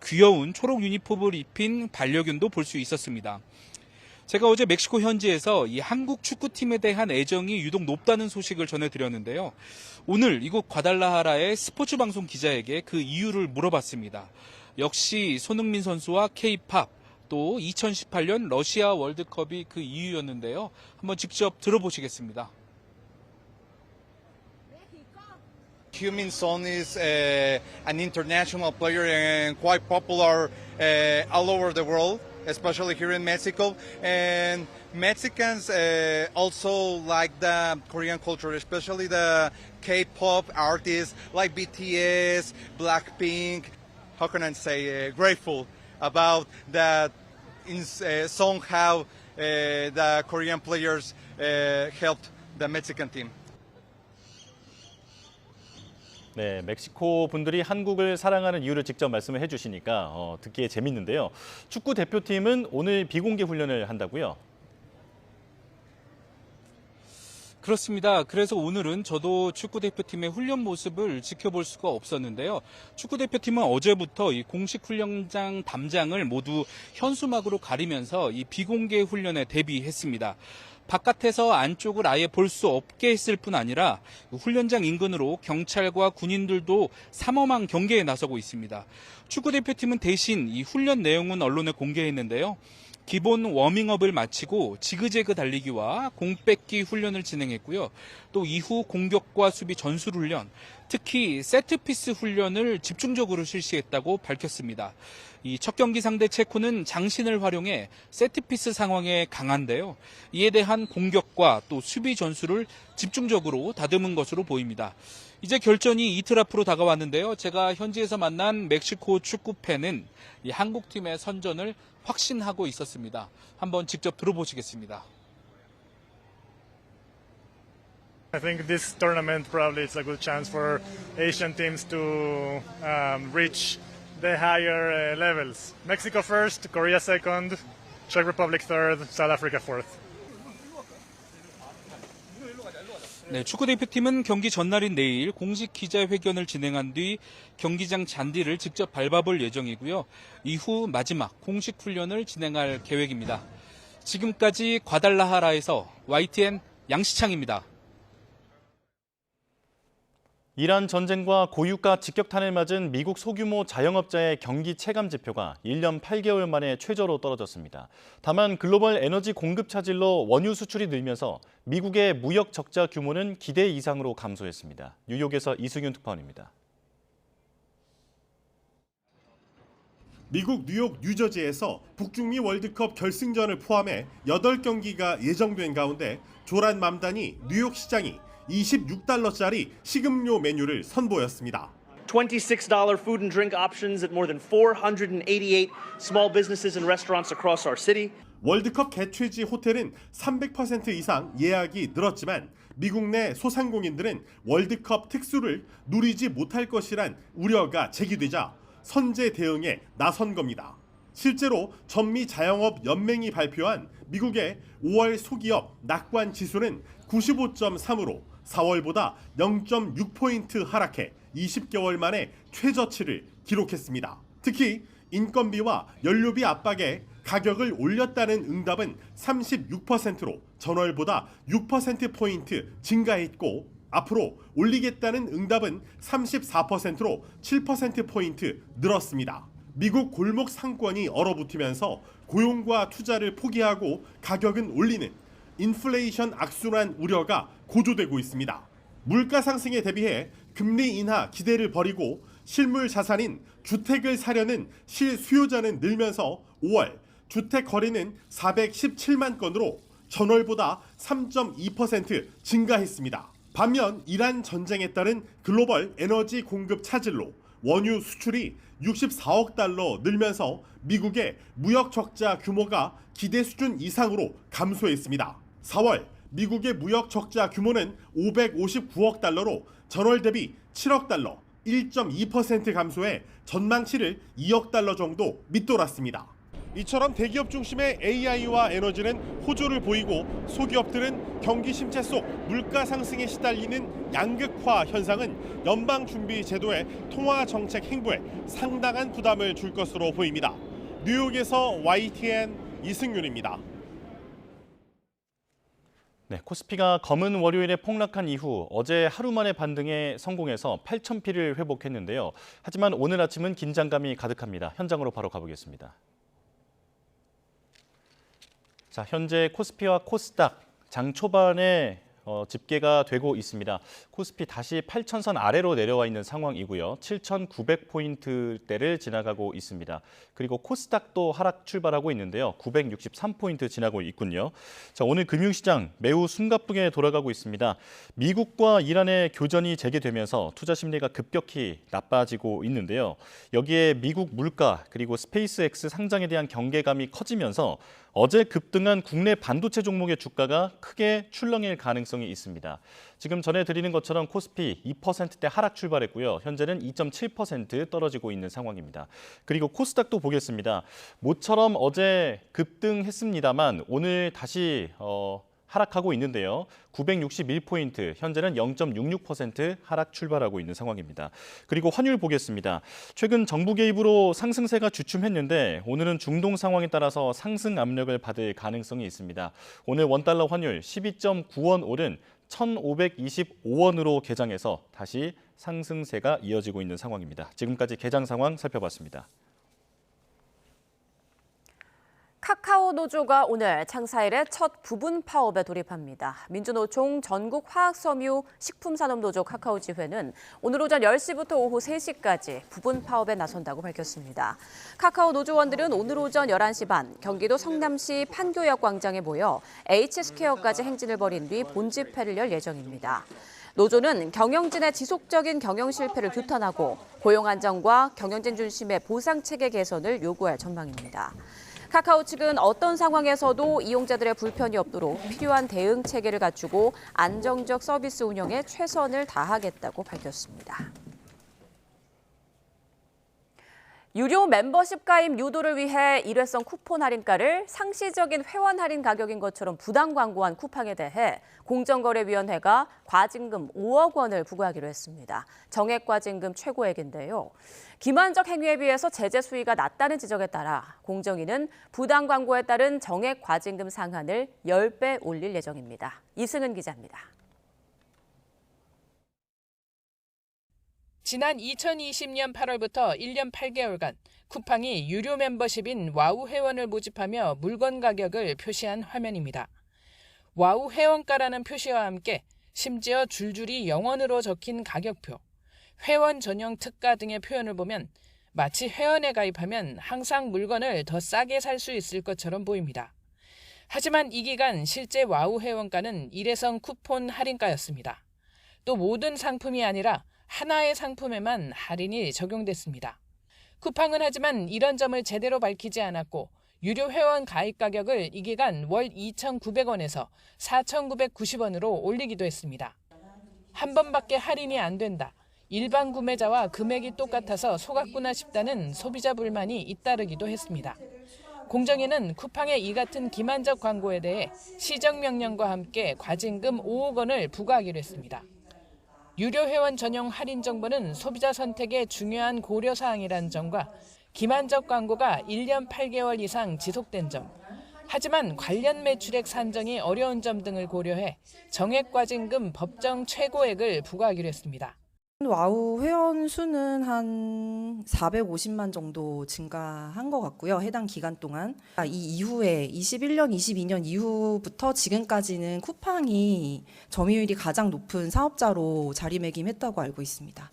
귀여운 초록 유니폼을 입힌 반려견도 볼 수 있었습니다. 제가 어제 멕시코 현지에서 이 한국 축구팀에 대한 애정이 유독 높다는 소식을 전해드렸는데요. 오늘 이곳 과달라하라의 스포츠 방송 기자에게 그 이유를 물어봤습니다. 역시 손흥민 선수와 K-팝, 또 2018년 러시아 월드컵이 그 이유였는데요. 한번 직접 들어보시겠습니다. Heung-min Son is an international player and quite popular all over the world, especially here in Mexico. And Mexicans also like the Korean culture, especially the K-pop artists like BTS, Blackpink. How can I say, grateful about that somehow the Korean players helped the Mexican team. 네, 멕시코 분들이 한국을 사랑하는 이유를 직접 말씀을 해주시니까 듣기에 재밌는데요. 축구 대표팀은 오늘 비공개 훈련을 한다고요? 그렇습니다. 그래서 오늘은 저도 축구대표팀의 훈련 모습을 지켜볼 수가 없었는데요. 축구대표팀은 어제부터 이 공식 훈련장 담장을 모두 현수막으로 가리면서 이 비공개 훈련에 대비했습니다. 바깥에서 안쪽을 아예 볼 수 없게 했을 뿐 아니라 훈련장 인근으로 경찰과 군인들도 삼엄한 경계에 나서고 있습니다. 축구대표팀은 대신 이 훈련 내용은 언론에 공개했는데요. 기본 워밍업을 마치고 지그재그 달리기와 공 뺏기 훈련을 진행했고요. 또 이후 공격과 수비 전술 훈련, 특히 세트피스 훈련을 집중적으로 실시했다고 밝혔습니다. 이 첫 경기 상대 체코는 장신을 활용해 세트피스 상황에 강한데요. 이에 대한 공격과 또 수비 전술을 집중적으로 다듬은 것으로 보입니다. 이제 결전이 이틀 앞으로 다가왔는데요. 제가 현지에서 만난 멕시코 축구팬은 이 한국팀의 선전을 확신하고 있었습니다. 한번 직접 들어보시겠습니다. I think this tournament probably is a good chance for Asian teams to reach the higher levels. Mexico first, Korea second, Czech Republic third, South Africa fourth. 네, 축구대표팀은 경기 전날인 내일 공식 기자회견을 진행한 뒤 경기장 잔디를 직접 밟아볼 예정이고요. 이후 마지막 공식 훈련을 진행할 계획입니다. 지금까지 과달라하라에서 YTN 양시창입니다. 이란 전쟁과 고유가 직격탄을 맞은 미국 소규모 자영업자의 경기 체감 지표가 1년 8개월 만에 최저로 떨어졌습니다. 다만 글로벌 에너지 공급 차질로 원유 수출이 늘면서 미국의 무역 적자 규모는 기대 이상으로 감소했습니다. 뉴욕에서 이승윤 특파원입니다. 미국 뉴욕 뉴저지에서 북중미 월드컵 결승전을 포함해 8경기가 예정된 가운데 조란 맘단이 뉴욕 시장이 $26짜리 식음료 메뉴를 선보였습니다. $26 food and drink options at more than 488 small businesses and restaurants across our city. 월드컵 개최지 호텔은 300% 이상 예약이 늘었지만 미국 내 소상공인들은 월드컵 특수를 누리지 못할 것이란 우려가 제기되자 선제 대응에 나선 겁니다. 실제로 전미 자영업 연맹이 발표한 미국의 5월 소기업 낙관 지수는 95.3으로 4월보다 0.6포인트 하락해 20개월 만에 최저치를 기록했습니다. 특히 인건비와 연료비 압박에 가격을 올렸다는 응답은 36%로 전월보다 6%포인트 증가했고 앞으로 올리겠다는 응답은 34%로 7%포인트 늘었습니다. 미국 골목 상권이 얼어붙으면서 고용과 투자를 포기하고 가격은 올리는 인플레이션 악순환 우려가 고조되고 있습니다. 물가 상승에 대비해 금리 인하 기대를 버리고 실물 자산인 주택을 사려는 실수요자는 늘면서 5월 주택 거래는 417만 건으로 전월보다 3.2% 증가했습니다. 반면 이란 전쟁에 따른 글로벌 에너지 공급 차질로 원유 수출이 64억 달러 늘면서 미국의 무역 적자 규모가 기대 수준 이상으로 감소했습니다. 4월 미국의 무역 적자 규모는 559억 달러로 전월 대비 7억 달러, 1.2% 감소해 전망치를 2억 달러 정도 밑돌았습니다. 이처럼 대기업 중심의 AI와 에너지는 호조를 보이고 소기업들은 경기 침체 속 물가 상승에 시달리는 양극화 현상은 연방준비제도의 통화정책 행보에 상당한 부담을 줄 것으로 보입니다. 뉴욕에서 YTN 이승윤입니다. 네, 코스피가 검은 월요일에 폭락한 이후 어제 하루 만에 반등에 성공해서 8,000피를 회복했는데요. 하지만 오늘 아침은 긴장감이 가득합니다. 현장으로 바로 가보겠습니다. 자, 현재 코스피와 코스닥 장 초반에 집계가 되고 있습니다. 코스피 다시 8,000선 아래로 내려와 있는 상황이고요. 7,900포인트대를 지나가고 있습니다. 그리고 코스닥도 하락 출발하고 있는데요. 963포인트 지나고 있군요. 자, 오늘 금융시장 매우 숨가쁘게 돌아가고 있습니다. 미국과 이란의 교전이 재개되면서 투자 심리가 급격히 나빠지고 있는데요. 여기에 미국 물가 그리고 스페이스X 상장에 대한 경계감이 커지면서 어제 급등한 국내 반도체 종목의 주가가 크게 출렁일 가능성이 있습니다. 지금 전해드리는 것처럼 코스피 2%대 하락 출발했고요. 현재는 2.7% 떨어지고 있는 상황입니다. 그리고 코스닥도 보겠습니다. 모처럼 어제 급등했습니다만 오늘 다시 하락하고 있는데요. 961포인트, 현재는 0.66% 하락 출발하고 있는 상황입니다. 그리고 환율 보겠습니다. 최근 정부 개입으로 상승세가 주춤했는데 오늘은 중동 상황에 따라서 상승 압력을 받을 가능성이 있습니다. 오늘 원달러 환율 12.9원 오른 1,525원으로 개장해서 다시 상승세가 이어지고 있는 상황입니다. 지금까지 개장 상황 살펴봤습니다. 카카오 노조가 오늘 창사일에 첫 부분 파업에 돌입합니다. 민주노총 전국화학섬유 식품산업노조 카카오지회는 오늘 오전 10시부터 오후 3시까지 부분 파업에 나선다고 밝혔습니다. 카카오 노조원들은 오늘 오전 11시 반 경기도 성남시 판교역 광장에 모여 H스퀘어까지 행진을 벌인 뒤 본집회를 열 예정입니다. 노조는 경영진의 지속적인 경영 실패를 규탄하고 고용 안정과 경영진 중심의 보상체계 개선을 요구할 전망입니다. 카카오 측은 어떤 상황에서도 이용자들의 불편이 없도록 필요한 대응 체계를 갖추고 안정적 서비스 운영에 최선을 다하겠다고 밝혔습니다. 유료 멤버십 가입 유도를 위해 일회성 쿠폰 할인가를 상시적인 회원 할인 가격인 것처럼 부당 광고한 쿠팡에 대해 공정거래위원회가 과징금 5억 원을 부과하기로 했습니다. 정액 과징금 최고액인데요. 기만적 행위에 비해서 제재 수위가 낮다는 지적에 따라 공정위는 부당 광고에 따른 정액 과징금 상한을 10배 올릴 예정입니다. 이승은 기자입니다. 지난 2020년 8월부터 1년 8개월간 쿠팡이 유료 멤버십인 와우 회원을 모집하며 물건 가격을 표시한 화면입니다. 와우 회원가라는 표시와 함께 심지어 줄줄이 영어로 적힌 가격표, 회원 전용 특가 등의 표현을 보면 마치 회원에 가입하면 항상 물건을 더 싸게 살 수 있을 것처럼 보입니다. 하지만 이 기간 실제 와우 회원가는 일회성 쿠폰 할인가였습니다. 또 모든 상품이 아니라 하나의 상품에만 할인이 적용됐습니다. 쿠팡은 하지만 이런 점을 제대로 밝히지 않았고 유료 회원 가입 가격을 이 기간 월 2,900원에서 4,990원으로 올리기도 했습니다. 한 번밖에 할인이 안 된다. 일반 구매자와 금액이 똑같아서 속았구나 싶다는 소비자 불만이 잇따르기도 했습니다. 공정위는 쿠팡의 이 같은 기만적 광고에 대해 시정명령과 함께 과징금 5억 원을 부과하기로 했습니다. 유료 회원 전용 할인 정보는 소비자 선택의 중요한 고려사항이라는 점과 기만적 광고가 1년 8개월 이상 지속된 점, 하지만 관련 매출액 산정이 어려운 점 등을 고려해 정액 과징금 법정 최고액을 부과하기로 했습니다. 와우 회원 수는 한 450만 정도 증가한 것 같고요. 해당 기간 동안. 이 이후에 21년, 22년 이후부터 지금까지는 쿠팡이 점유율이 가장 높은 사업자로 자리매김했다고 알고 있습니다.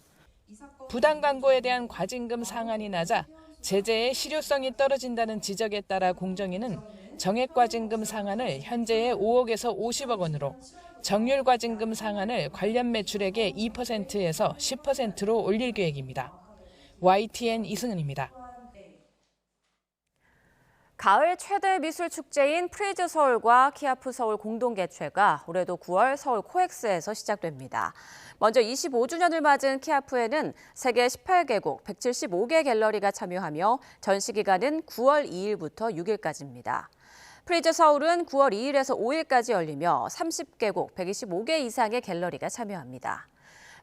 부당 광고에 대한 과징금 상한이 낮아 제재의 실효성이 떨어진다는 지적에 따라 공정위는 정액 과징금 상한을 현재의 5억에서 50억 원으로 정률 과징금 상한을 관련 매출액의 2%에서 10%로 올릴 계획입니다. YTN 이승은입니다. 가을 최대 미술 축제인 프리즈 서울과 키아프 서울 공동 개최가 올해도 9월 서울 코엑스에서 시작됩니다. 먼저 25주년을 맞은 키아프에는 세계 18개국 175개 갤러리가 참여하며 전시 기간은 9월 2일부터 6일까지입니다. 프리즈 서울은 9월 2일에서 5일까지 열리며 30개국 125개 이상의 갤러리가 참여합니다.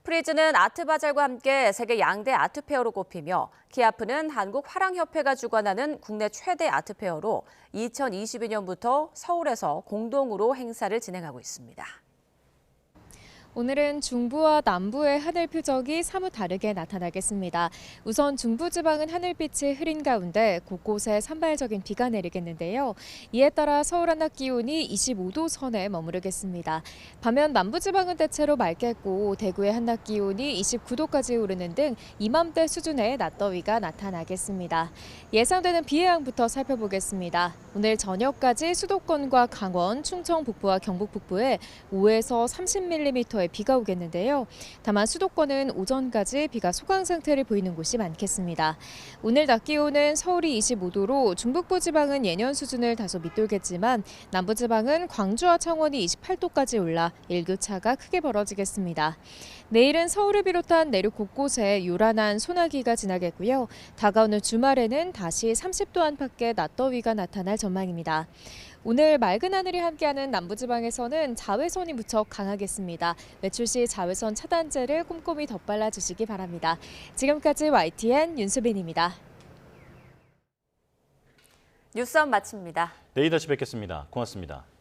프리즈는 아트바잘과 함께 세계 양대 아트페어로 꼽히며 키아프는 한국화랑협회가 주관하는 국내 최대 아트페어로 2022년부터 서울에서 공동으로 행사를 진행하고 있습니다. 오늘은 중부와 남부의 하늘 표적이 사뭇 다르게 나타나겠습니다. 우선 중부지방은 하늘빛이 흐린 가운데 곳곳에 산발적인 비가 내리겠는데요. 이에 따라 서울 한낮 기온이 25도 선에 머무르겠습니다. 반면 남부지방은 대체로 맑겠고 대구의 한낮 기온이 29도까지 오르는 등 이맘때 수준의 낮더위가 나타나겠습니다. 예상되는 비 예상부터 살펴보겠습니다. 오늘 저녁까지 수도권과 강원, 충청 북부와 경북 북부에 5에서 30mm의 비가 오겠는데요. 다만 수도권은 오전까지 비가 소강 상태를 보이는 곳이 많겠습니다. 오늘 낮 기온은 서울이 25도로 중북부 지방은 예년 수준을 다소 밑돌겠지만 남부 지방은 광주와 창원이 28도까지 올라 일교차가 크게 벌어지겠습니다. 내일은 서울을 비롯한 내륙 곳곳에 요란한 소나기가 지나겠고요. 다가오는 주말에는 다시 30도 안팎의 낮더위가 나타날 전망입니다. 오늘 맑은 하늘이 함께하는 남부지방에서는 자외선이 무척 강하겠습니다. 외출 시 자외선 차단제를 꼼꼼히 덧발라 주시기 바랍니다. 지금까지 YTN 윤수빈입니다. 뉴스업 마칩니다. 내일 다시 뵙겠습니다. 고맙습니다.